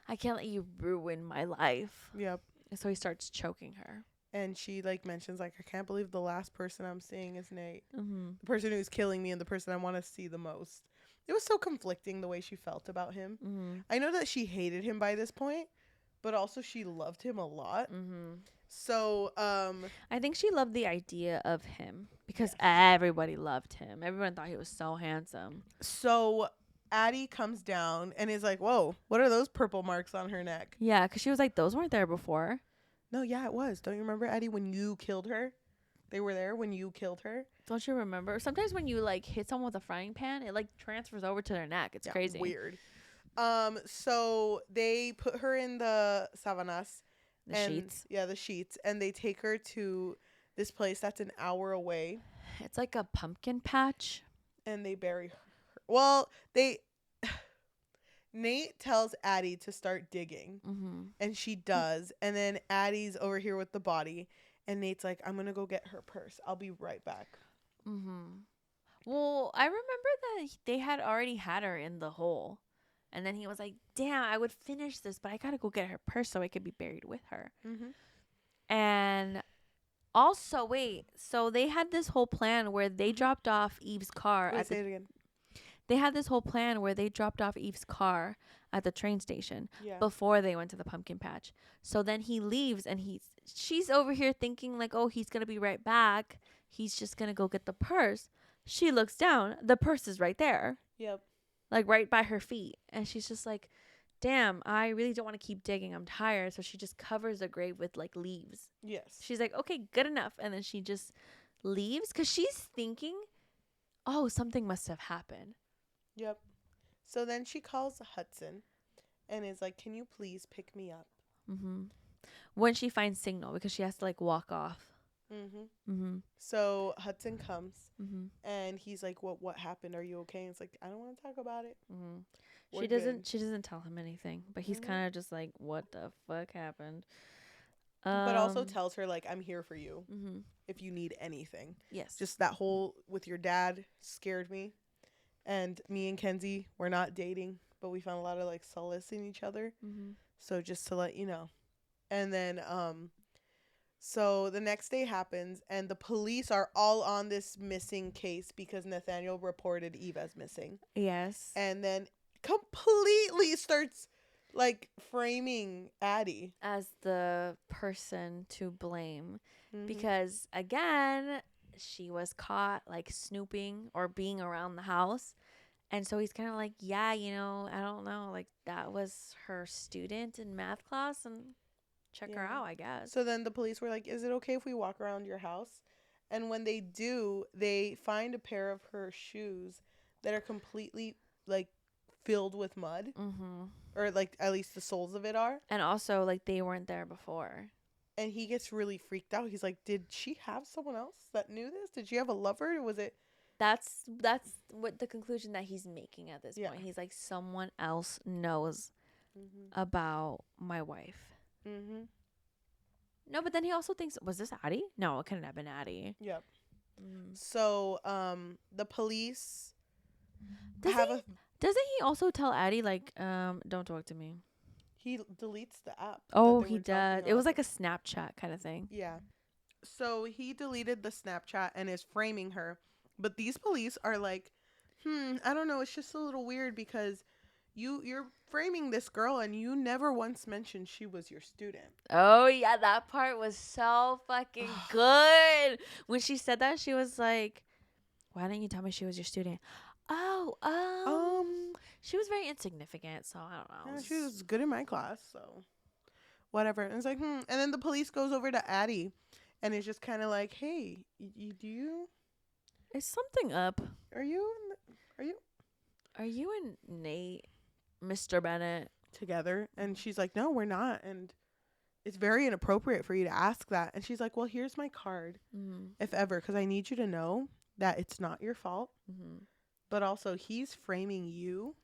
I can't let you ruin my life. Yep. And so he starts choking her. And she, like, mentions, like, I can't believe the last person I'm seeing is Nate. Mm-hmm. The person who's killing me and the person I want to see the most. It was so conflicting the way she felt about him. Mm-hmm. I know that she hated him by this point, but also she loved him a lot. Mm-hmm. So, I think she loved the idea of him because everybody loved him. Everyone thought he was so handsome. So Addie comes down and is like, whoa, what are those purple marks on her neck? Yeah, because she was like, those weren't there before. No, yeah, it was. Don't you remember, Addie, when you killed her? They were there when you killed her. Don't you remember? Sometimes when you, like, hit someone with a frying pan, it, like, transfers over to their neck. It's crazy. Weird. So they put her in the sábanas. The sheets. Yeah, the sheets. And they take her to this place that's an hour away. It's like a pumpkin patch. And they bury her. Well, Nate tells Addie to start digging. Mm-hmm. And she does. And then Addie's over here with the body. And Nate's like, I'm going to go get her purse. I'll be right back. Mm-hmm. Well, I remember that they had already had her in the hole. And then he was like, damn, I would finish this, but I got to go get her purse so I could be buried with her. Mm-hmm. And also, wait, so they had this whole plan where they dropped off Eve's car. Say it again. They had this whole plan where they dropped off Eve's car at the train station before they went to the pumpkin patch. So then he leaves and she's over here thinking like, oh, he's going to be right back. He's just going to go get the purse. She looks down. The purse is right there. Yep. Like right by her feet. And she's just like, damn, I really don't want to keep digging. I'm tired. So she just covers the grave with like leaves. Yes. She's like, okay, good enough. And then she just leaves because she's thinking, oh, something must have happened. Yep. So then she calls Hudson and is like, can you please pick me up? Mm-hmm. When she finds signal because she has to like walk off. Mm-hmm. Mm-hmm. So Hudson comes and he's like, what happened? Are you okay? And it's like, I don't want to talk about it. Mm-hmm. She doesn't tell him anything, but he's kind of just like, what the fuck happened? But also tells her like, I'm here for you if you need anything. Yes. Just that whole with your dad scared me. And me and Kenzie, we're not dating, but we found a lot of like solace in each other. Mm-hmm. So just to let you know. And then, so the next day happens and the police are all on this missing case because Nathaniel reported Eve as missing. Yes. And then completely starts like framing Addie as the person to blame because again, she was caught like snooping or being around the house. And so he's kind of like, yeah, you know, I don't know. Like that was her student in math class and check her out, I guess. So then the police were like, is it okay if we walk around your house? And when they do, they find a pair of her shoes that are completely like filled with mud. Mm-hmm. Or like at least the soles of it are. And also like they weren't there before. And he gets really freaked out. He's like, did she have someone else that knew this? Did she have a lover? Or was it? That's what the conclusion that he's making at this point. He's like, someone else knows about my wife. Mm-hmm. No, but then he also thinks, was this Addie? No, it couldn't have been Addie. Yep. So, the police doesn't he also tell Addie, like, don't talk to me? He deletes the app. Oh, he does. It was like a Snapchat kind of thing. Yeah. So he deleted the Snapchat and is framing her. But these police are like, I don't know. It's just a little weird because you're framing this girl and you never once mentioned she was your student. Oh, yeah. That part was so fucking good. When she said that, she was like, why didn't you tell me she was your student? She was very insignificant, so I don't know. Yeah, she was good in my class, so whatever. And it's like, And then the police goes over to Addie and is just kind of like, hey, is something up? Are you and Nate, Mr. Bennett together? And she's like, no, we're not. And it's very inappropriate for you to ask that. And she's like, well, here's my card, if ever, because I need you to know that it's not your fault. Mm-hmm. But also, he's framing you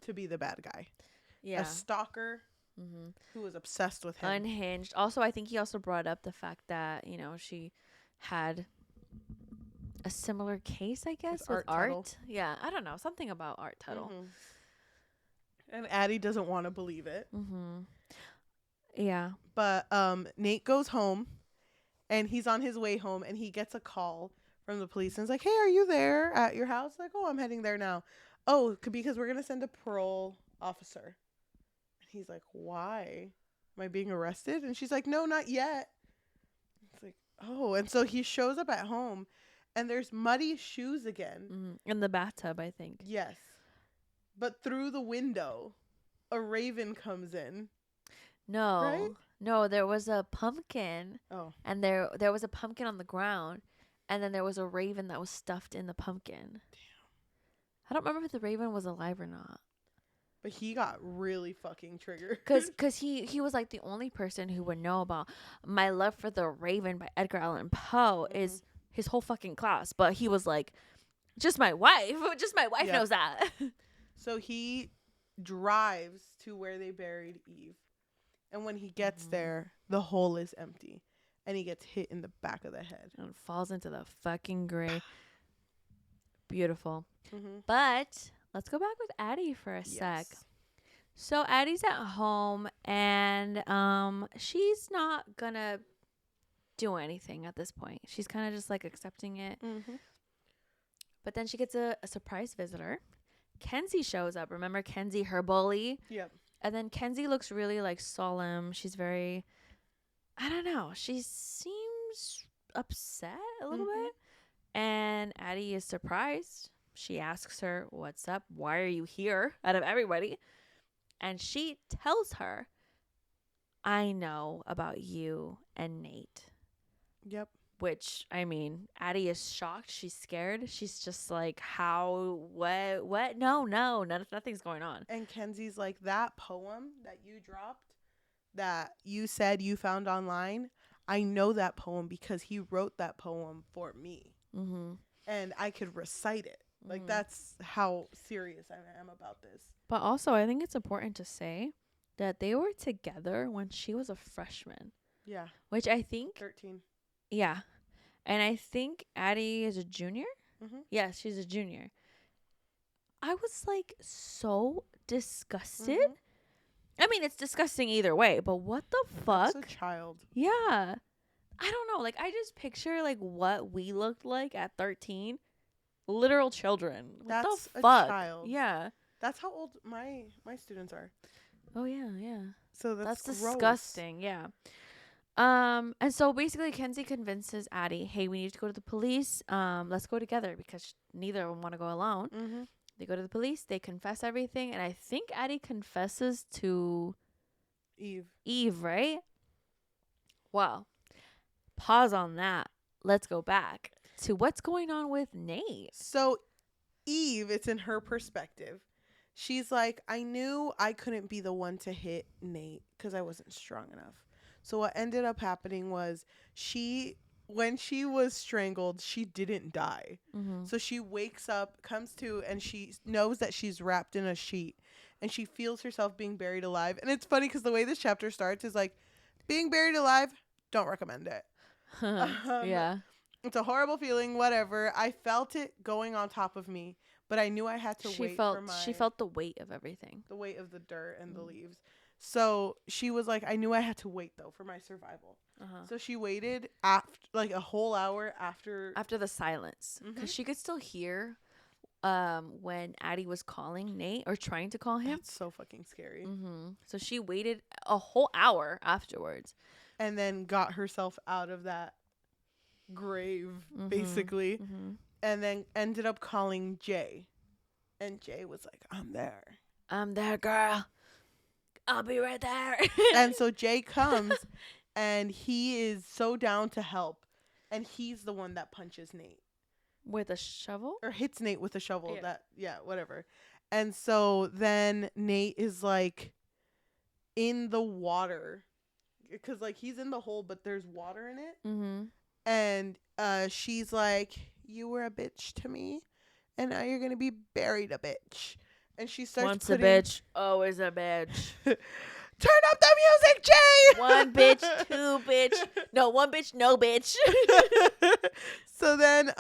to be the bad guy. Yeah. A stalker who was obsessed with him. Unhinged. Also, I think he also brought up the fact that, you know, she had a similar case, I guess, with art. Yeah, I don't know, something about Art Tuttle. And Addie doesn't want to believe it. Yeah. But Nate goes home, and he's on his way home, and he gets a call from the police, and it's like, hey, are you there at your house? Like, oh, I'm heading there now. Oh, because we're going to send a parole officer. And he's like, why? Am I being arrested? And she's like, no, not yet. It's like, oh. And so he shows up at home, and there's muddy shoes again. In the bathtub, I think. Yes. But through the window, a raven comes in. No. Right? No, there was a pumpkin. Oh. And there was a pumpkin on the ground. And then there was a raven that was stuffed in the pumpkin. Damn. I don't remember if the raven was alive or not. But he got really fucking triggered. Cause he was like the only person who would know about My Love for the Raven by Edgar Allan Poe is his whole fucking class. But he was like, just my wife. Just my wife knows that. So he drives to where they buried Eve. And when he gets there, the hole is empty. And he gets hit in the back of the head. And falls into the fucking grave. Beautiful. But let's go back with Addie for a sec. So Addie's at home, and she's not gonna do anything at this point. She's kind of just like accepting it. But then she gets a surprise visitor. Kenzie shows up. Remember Kenzie, her bully? Yep. And then Kenzie looks really like solemn. She's very, I don't know. She seems upset a little bit. And Addie is surprised. She asks her, what's up? Why are you here out of everybody? And she tells her, I know about you and Nate. Yep. Which, I mean, Addie is shocked. She's scared. She's just like, how, what? No, nothing's going on. And Kenzie's like, that poem that you dropped, that you said you found online, I know that poem because he wrote that poem for me. And I could recite it. Like, that's how serious I am about this. But also, I think it's important to say that they were together when she was a freshman. Yeah. Which I think... 13. Yeah. And I think Addie is a junior. Yes, she's a junior. I was like so disgusted. I mean, it's disgusting either way, but what the fuck? That's a child. Yeah. I don't know. Like, I just picture like what we looked like at 13. Literal children. What That's the fuck? a child. Yeah. That's how old my students are. Oh, yeah, yeah. So that's disgusting. Yeah. And so basically Kenzie convinces Addie, hey, we need to go to the police. Let's go together because neither of them want to go alone. They go to the police. They confess everything. And I think Addie confesses to Eve, right? Well, pause on that. Let's go back to what's going on with Nate. So Eve, it's in her perspective. She's like, I knew I couldn't be the one to hit Nate because I wasn't strong enough. So what ended up happening was when she was strangled, she didn't die. So she wakes up, comes to, and she knows that she's wrapped in a sheet. And she feels herself being buried alive. And it's funny because the way this chapter starts is like, being buried alive, don't recommend it. Yeah. It's a horrible feeling, whatever. I felt it going on top of me. But I knew I had to wait for She felt the weight of everything. The weight of the dirt and the leaves. So she was like, I knew I had to wait, though, for my survival. So she waited after, like, a whole hour after the silence. Because she could still hear when Addie was calling Nate or trying to call him. That's so fucking scary. So she waited a whole hour afterwards. And then got herself out of that grave, basically. And then ended up calling Jay. And Jay was like, I'm there, girl. I'll be right there. And so Jay comes, and he is so down to help. And he's the one that punches Nate. With a shovel? Or hits Nate with a shovel. Whatever. And so then Nate is, like, in the water. Because, like, he's in the hole, but there's water in it. And she's like, you were a bitch to me, and now you're going to be buried a bitch. And she starts Once a bitch, always a bitch. Turn up the music, Jay! One bitch, two bitch. No, one bitch, no bitch. So then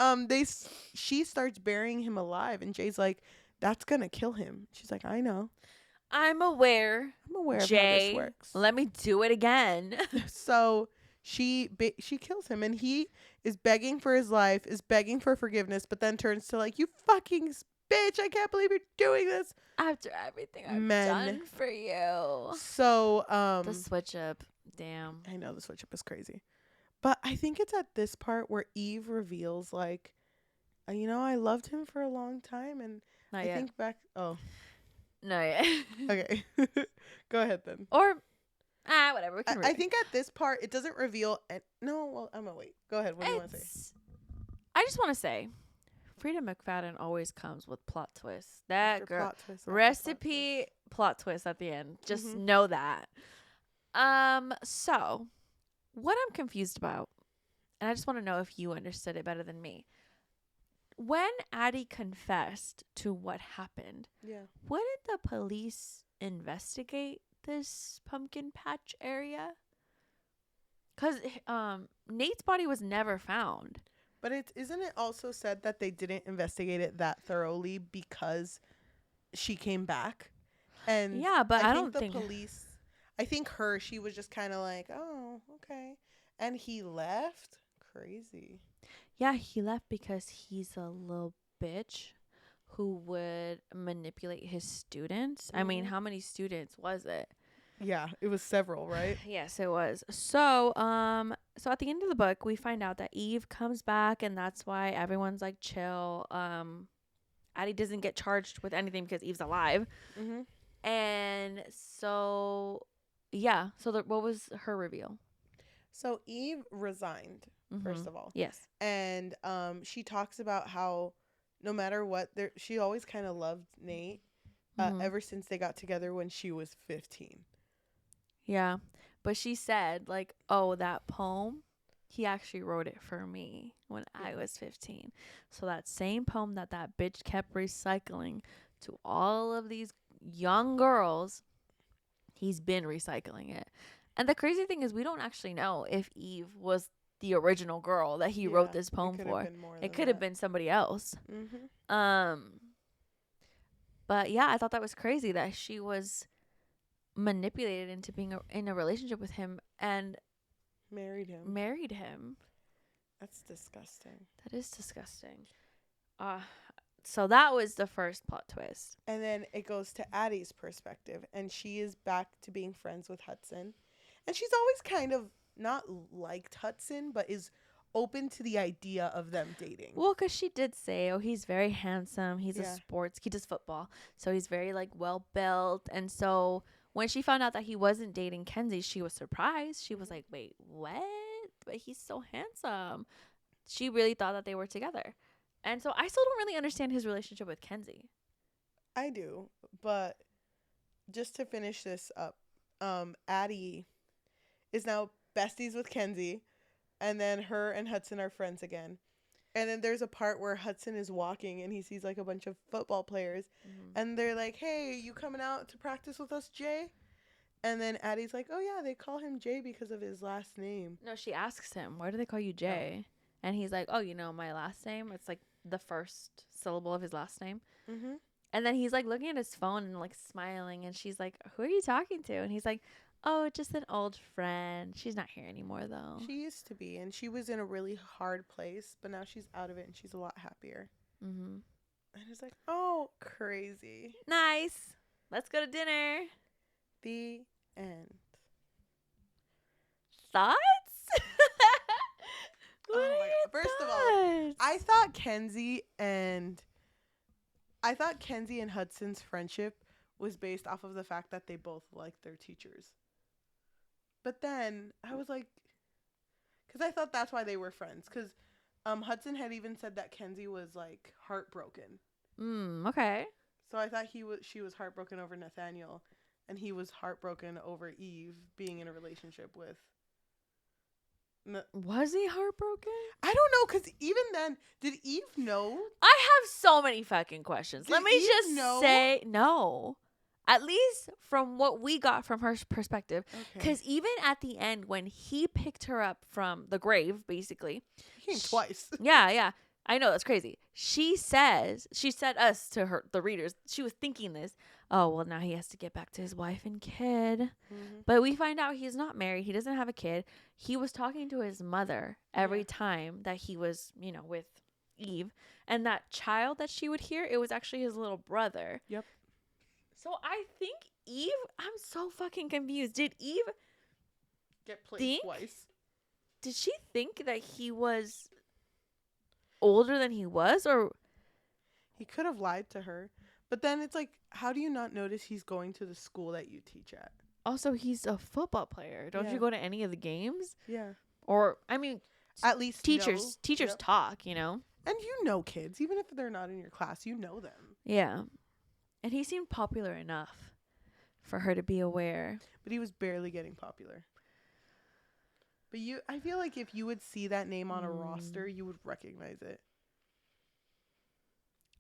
she starts burying him alive, and Jay's like, that's gonna kill him. She's like, I know. I'm aware of how Jay, this works. Let me do it again. So she kills him, and he is begging for his life, is begging for forgiveness, but then turns to like, you fucking bitch, I can't believe you're doing this after everything I've done for you. So the switch up, damn. I know the switch up is crazy, but I think it's at this part where Eve reveals like, I loved him for a long time, and Not I yet. think back. Oh, no, yeah. Okay, go ahead then. Or whatever. We can I think at this part it doesn't reveal. No, well, I'm gonna wait. Go ahead. What do you want to say? I just want to say, Freida McFadden always comes with plot twists. That After girl, plot twist, recipe plot twist at the end. Just know that. So what I'm confused about, and I just want to know if you understood it better than me. When Addie confessed to what happened, wouldn't the police investigate this pumpkin patch area? Because Nate's body was never found. But isn't it also said that they didn't investigate it that thoroughly because she came back? And yeah, but I don't think the police. I think she was just kind of like, oh, okay, and he left. Crazy. Yeah, he left because he's a little bitch who would manipulate his students. I mean, how many students was it? Yeah, it was several, right? Yes, it was. So at the end of the book, we find out that Eve comes back, and that's why everyone's like chill. Addie doesn't get charged with anything because Eve's alive. And so, yeah. So what was her reveal? So Eve resigned. First of all. Yes. And she talks about how no matter what, she always kind of loved Nate ever since they got together when she was 15. Yeah. But she said, like, oh, that poem, he actually wrote it for me when I was 15. So that same poem that bitch kept recycling to all of these young girls, he's been recycling it. And the crazy thing is we don't actually know if Eve was the original girl that he wrote this poem for. It could have been somebody else. But yeah, I thought that was crazy that she was manipulated into being in a relationship with him and married him. That's disgusting. That is disgusting. So that was the first plot twist. And then it goes to Addie's perspective, and she is back to being friends with Hudson. And she's always kind of not liked Hudson, but is open to the idea of them dating. Well, because she did say, oh, he's very handsome. He does football. So he's very, like, well-built. And so when she found out that he wasn't dating Kenzie, she was surprised. She was like, wait, what? But he's so handsome. She really thought that they were together. And so I still don't really understand his relationship with Kenzie. I do. But just to finish this up, Addie is now besties with Kenzie, and then her and Hudson are friends again. And then there's a part where Hudson is walking and he sees like a bunch of football players, and they're like, hey, you coming out to practice with us, Jay? And then Addie's like, oh yeah, they call him Jay because of his last name. No, she asks him, why do they call you Jay? Oh. And he's like, oh, my last name, it's like the first syllable of his last name. And then he's like looking at his phone and like smiling, and she's like, who are you talking to? And he's like, oh, just an old friend. She's not here anymore, though. She used to be, and she was in a really hard place, but now she's out of it, and she's a lot happier. And it's like, oh, crazy. Nice. Let's go to dinner. The end. Thoughts? Oh my God. First of all, I thought Kenzie and Hudson's friendship was based off of the fact that they both liked their teachers. But then I was like, because I thought that's why they were friends. Because Hudson had even said that Kenzie was like heartbroken. Okay. So I thought she was heartbroken over Nathaniel, and he was heartbroken over Eve being in a relationship with. Was he heartbroken? I don't know, because even then, did Eve know? I have so many fucking questions. Let me just say no. At least from what we got from her perspective. Because even at the end, when he picked her up from the grave, basically. He came twice. Yeah. I know, that's crazy. She said us to her, the readers, she was thinking this. Oh, well, now he has to get back to his wife and kid. Mm-hmm. But we find out he's not married. He doesn't have a kid. He was talking to his mother every time that he was, with Eve. And that child that she would hear, it was actually his little brother. Yep. So I think Eve, I'm so fucking confused. Did Eve get played twice? Did she think that he was older than he was, or he could have lied to her? But then it's like, how do you not notice he's going to the school that you teach at? Also, he's a football player. Don't you go to any of the games? Yeah. Or, I mean, at least teachers talk, And kids, even if they're not in your class, you know them. Yeah. And he seemed popular enough for her to be aware. But he was barely getting popular. But I feel like if you would see that name on a roster, you would recognize it.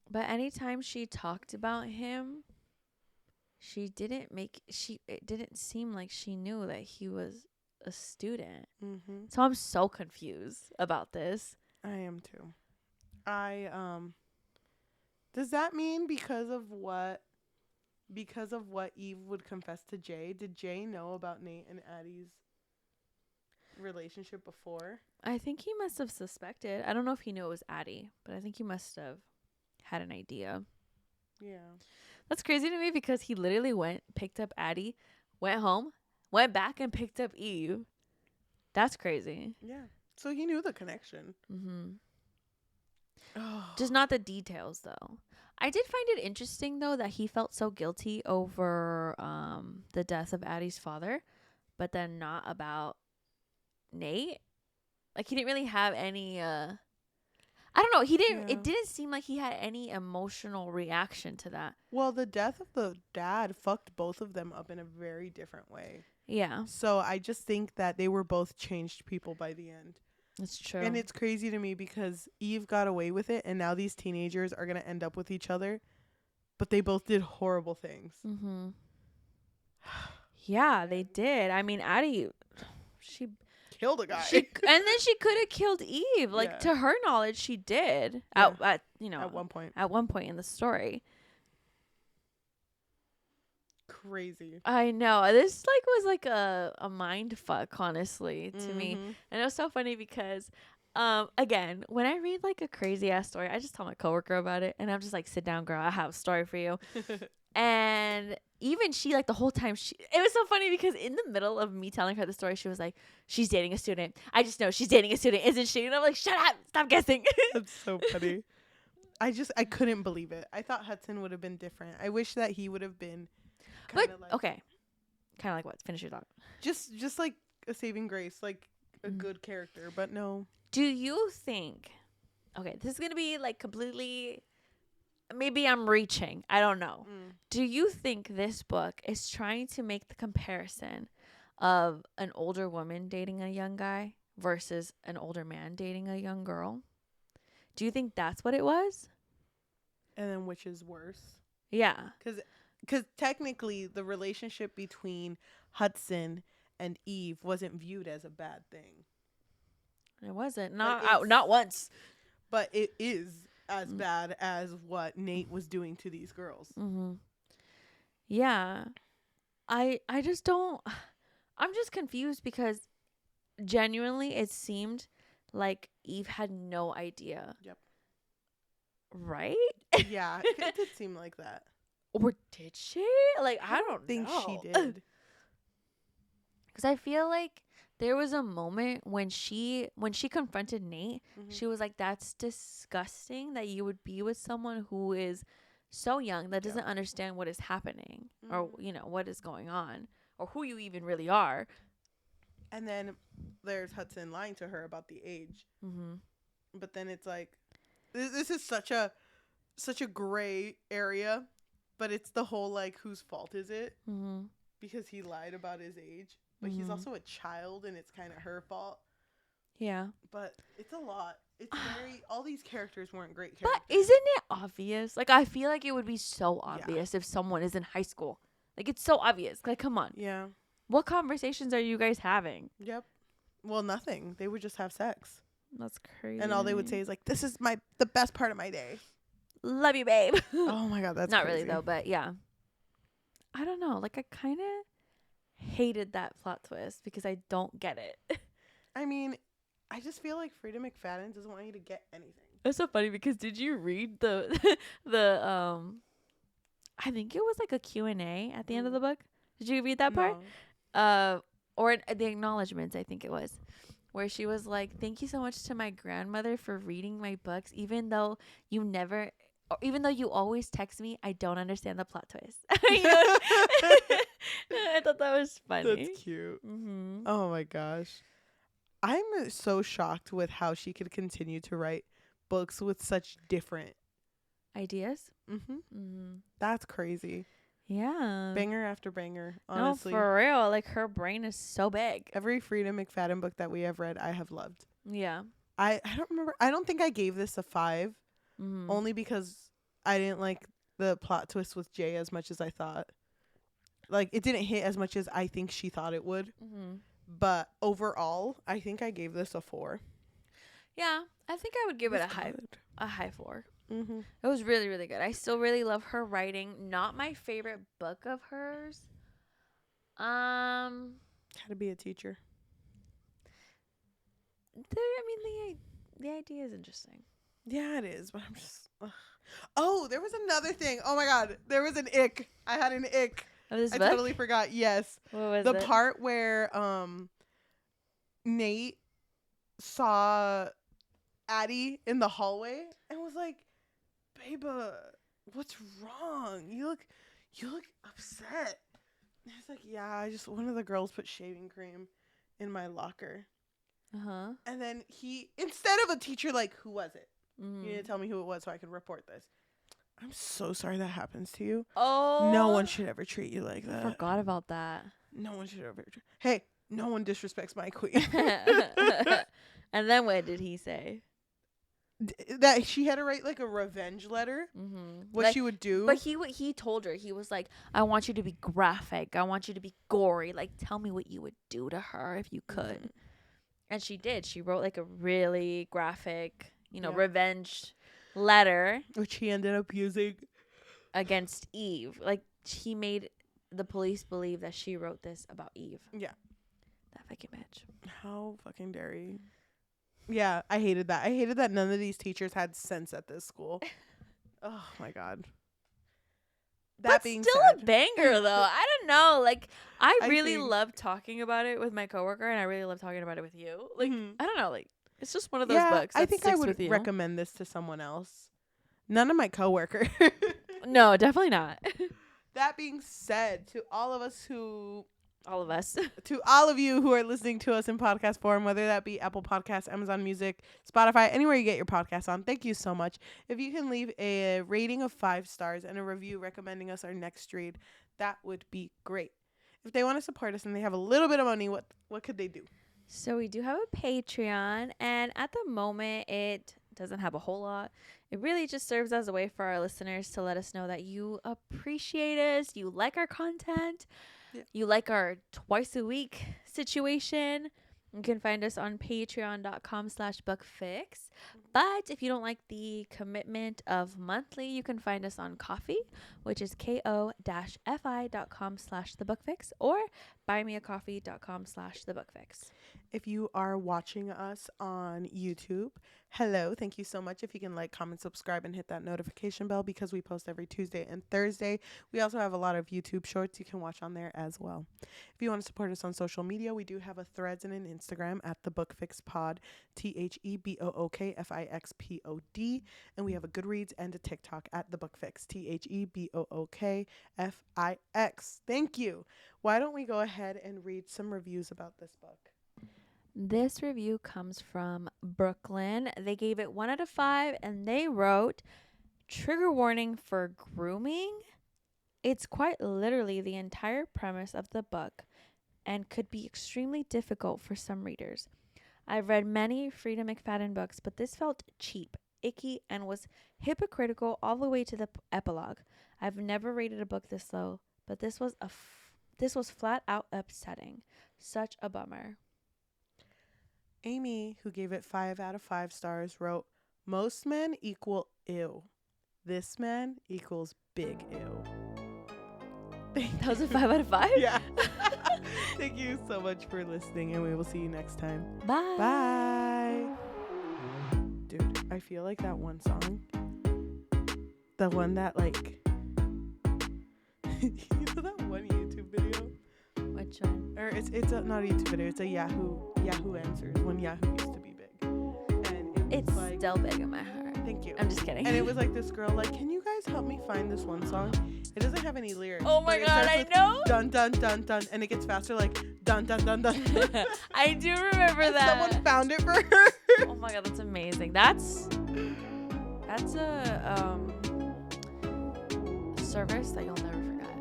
But anytime she talked about him, it didn't seem like she knew that he was a student. Mm-hmm. So I'm so confused about this. I am too. Does that mean because of what Eve would confess to Jay, did Jay know about Nate and Addie's relationship before? I think he must have suspected. I don't know if he knew it was Addie, but I think he must have had an idea. Yeah. That's crazy to me because he literally picked up Addie, went home, went back and picked up Eve. That's crazy. Yeah. So he knew the connection. Mm-hmm. Oh. Just not the details, though. I did find it interesting, though, that he felt so guilty over the death of Addie's father, but then not about Nate. Like, he didn't really have any... I don't know. He didn't. Yeah. It didn't seem like he had any emotional reaction to that. Well, the death of the dad fucked both of them up in a very different way. Yeah. So I just think that they were both changed people by the end. That's true. And it's crazy to me because Eve got away with it, and now these teenagers are gonna end up with each other, but they both did horrible things. Mm-hmm. Yeah, they did. I mean, Addie, she killed a guy. And then she could have killed Eve. Like, to her knowledge, she did. Yeah. At one point. At one point in the story. Crazy. I know. This was a mind fuck, honestly, to me. And it was so funny because again, when I read a crazy ass story, I just tell my coworker about it, and I'm just like, sit down, girl, I have a story for you. And even she, the whole time, it was so funny because in the middle of me telling her the story, she was like, she's dating a student. I just know she's dating a student, isn't she? And I'm like, shut up, stop guessing. That's so funny. I couldn't believe it. I thought Hudson would have been different. I wish that he would have been okay. Kind of like what? Finish your thought. Just like a saving grace, like a good character, but no. Do you think, okay, this is going to be completely... Maybe I'm reaching. I don't know. Do you think this book is trying to make the comparison of an older woman dating a young guy versus an older man dating a young girl? Do you think that's what it was? And then which is worse? Yeah. Because technically the relationship between Hudson and Eve wasn't viewed as a bad thing. It wasn't. Not once. But it is as bad as what Nate was doing to these girls. Mm-hmm. Yeah. I just don't... I'm just confused because genuinely it seemed like Eve had no idea. Yep. Right? Yeah, it did seem like that. Or did she? I don't think know. she did. Because I feel like there was a moment when she confronted Nate, she was like, that's disgusting that you would be with someone who is so young that doesn't understand what is happening or, what is going on or who you even really are. And then there's Hudson lying to her about the age. Mm-hmm. But then it's like, this is such a gray area, but it's the whole, whose fault is it? Mm-hmm. Because he lied about his age. But he's also a child, and it's kind of her fault. Yeah. But it's a lot. It's all these characters weren't great characters. But isn't it obvious? I feel like it would be so obvious if someone is in high school. Like, it's so obvious. Like, come on. Yeah. What conversations are you guys having? Yep. Well, nothing. They would just have sex. That's crazy. And all they would say is like, this is the best part of my day. Love you, babe. Oh my God, that's not crazy. really though, but yeah. I don't know. Like, I kind of hated that plot twist because I don't get it. I mean, I just feel like Freida McFadden doesn't want you to get anything. That's so funny because did you read the I think it was like a Q&A at the end of the book. Did you read that part? No. Or the acknowledgments, I think it was, where she was like, "Thank you so much to my grandmother for reading my books, even though you always text me, I don't understand the plot twist." I thought that was funny. That's cute. Mm-hmm. Oh my gosh. I'm so shocked with how she could continue to write books with such different ideas. Mm-hmm. Mm-hmm. That's crazy. Yeah. Banger after banger, honestly. No, for real. Like, her brain is so big. Every Freida McFadden book that we have read, I have loved. Yeah. I don't remember. I don't think I gave this a 5. Mm-hmm. Only because I didn't like the plot twist with Jay as much as I thought. Like, it didn't hit as much as I think she thought it would. Mm-hmm. But overall, I think I gave this a 4. Yeah, I think I would give it a high 4. Mm-hmm. It was really, really good. I still really love her writing. Not my favorite book of hers. How to Be a Teacher. The idea is interesting. Yeah, it is, but I'm just... Ugh. Oh, there was another thing. Oh my God, there was an ick. I had an ick. Of this I book? totally forgot. Yes. What was the it? part where Nate saw Addie in the hallway and was like, "Babe, what's wrong? You look upset." And I was like, "Yeah, one of the girls put shaving cream in my locker." Uh-huh. And then he, instead of a teacher, like, "Who was it? Mm-hmm. You need to tell me who it was so I can report this." I'm so sorry that happens to you. Oh. No one should ever treat you like that. I forgot about that. No one should ever. Hey, no one disrespects my queen. And then what did he say? That she had to write like a revenge letter. Mm-hmm. What she would do. But he told her, he was like, "I want you to be graphic. I want you to be gory. Like, tell me what you would do to her if you could." Mm-hmm. And she did. She wrote like a really graphic, revenge letter, which he ended up using against Eve. Like, he made the police believe that she wrote this about Eve. Yeah. That fucking bitch. How fucking dare you? Yeah, I hated that. I hated that none of these teachers had sense at this school. Oh my God. That being still said, a banger though. I don't know. Like, I really love talking about it with my coworker, and I really love talking about it with you. Like, I don't know. Like, it's just one of those books. That I think I would recommend this to someone else. None of my coworkers. No, definitely not. That being said, to all of us, to all of you who are listening to us in podcast form, whether that be Apple Podcasts, Amazon Music, Spotify, anywhere you get your podcasts on, thank you so much. If you can leave a rating of 5 stars and a review recommending us our next read, that would be great. If they want to support us and they have a little bit of money, what could they do? So we do have a Patreon, and at the moment it doesn't have a whole lot. It really just serves as a way for our listeners to let us know that you appreciate us, you like our content, you like our twice a week situation. You can find us on patreon.com/bookfix. But if you don't like the commitment of monthly, you can find us on Ko-fi, which is ko-fi.com/thebookfix, or buymeacoffee.com/thebookfix. If you are watching us on YouTube, hello. Thank you so much. If you can like, comment, subscribe, and hit that notification bell, because we post every Tuesday and Thursday. We also have a lot of YouTube shorts you can watch on there as well. If you want to support us on social media, we do have a Threads and an Instagram at The Book Fix Pod, THEBOOKFIXPOD. And we have a Goodreads and a TikTok at The Book Fix, THEBOOKFIX. Thank you. Why don't we go ahead and read some reviews about this book? This review comes from Brooklyn. They gave it 1 out of 5, and they wrote, "Trigger warning for grooming. It's quite literally the entire premise of the book and could be extremely difficult for some readers. I've read many Freida McFadden books, but this felt cheap, icky, and was hypocritical all the way to the epilogue. I've never rated a book this low, but this was flat out upsetting. Such a bummer. Amy, who gave it 5 out of 5 stars, wrote, most men equal ew. This man equals big ew. That was a 5 out of 5? Yeah. Thank you so much for listening, and we will see you next time. Bye. Bye. Dude, I feel like that one song, the one that like, you know that one YouTube video? Which one? Or it's not a YouTube video, it's a Yahoo Answers, when Yahoo used to be big. And it's like, still big in my heart. Thank you. I'm just kidding. And it was like this girl like, can you guys help me find this one song? It doesn't have any lyrics. Oh my god, I know. Dun dun dun dun, and it gets faster like dun dun dun dun. I do remember that. Someone found it for her. Oh my god, that's amazing. That's a service that you'll never forget.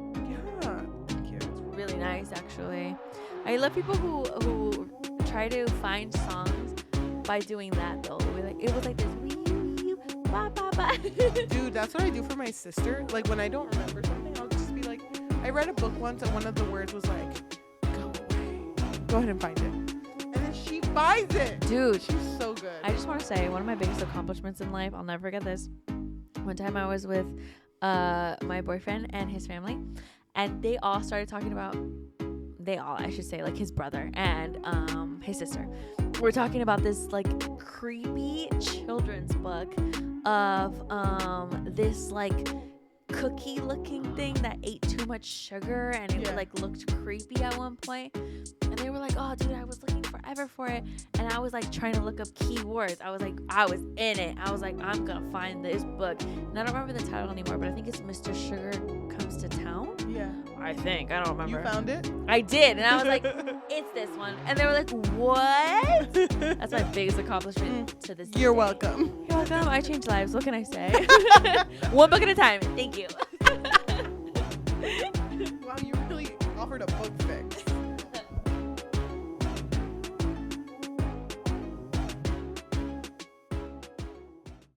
Yeah, thank you. It's really nice, actually. I love people who try to find songs by doing that though. It was like this wee wee ba ba ba. Dude, that's what I do for my sister. Like when I don't remember something, I'll just be like, I read a book once and one of the words was like, go away. Go ahead and find it. And then she finds it. Dude, she's so good. I just want to say one of my biggest accomplishments in life, I'll never forget this. One time I was with my boyfriend and his family, and they all started talking about, I should say, like his brother and his sister. We're talking about this like creepy children's book of this like cookie looking thing that ate too much sugar, and it like looked creepy at one point. And they were like, oh dude, I was looking forever for it, and I was like trying to look up keywords. I was in it. I was like, I'm gonna find this book, and I don't remember the title anymore, but I think it's Mr. Sugar Comes to Town. Yeah, I think, I don't remember. You found it? I did, and I was like, it's this one. And they were like, what? That's my biggest accomplishment to this day. You're welcome. You're welcome. I change lives. What can I say? One book at a time. Thank you. Wow, you really offered a book fix.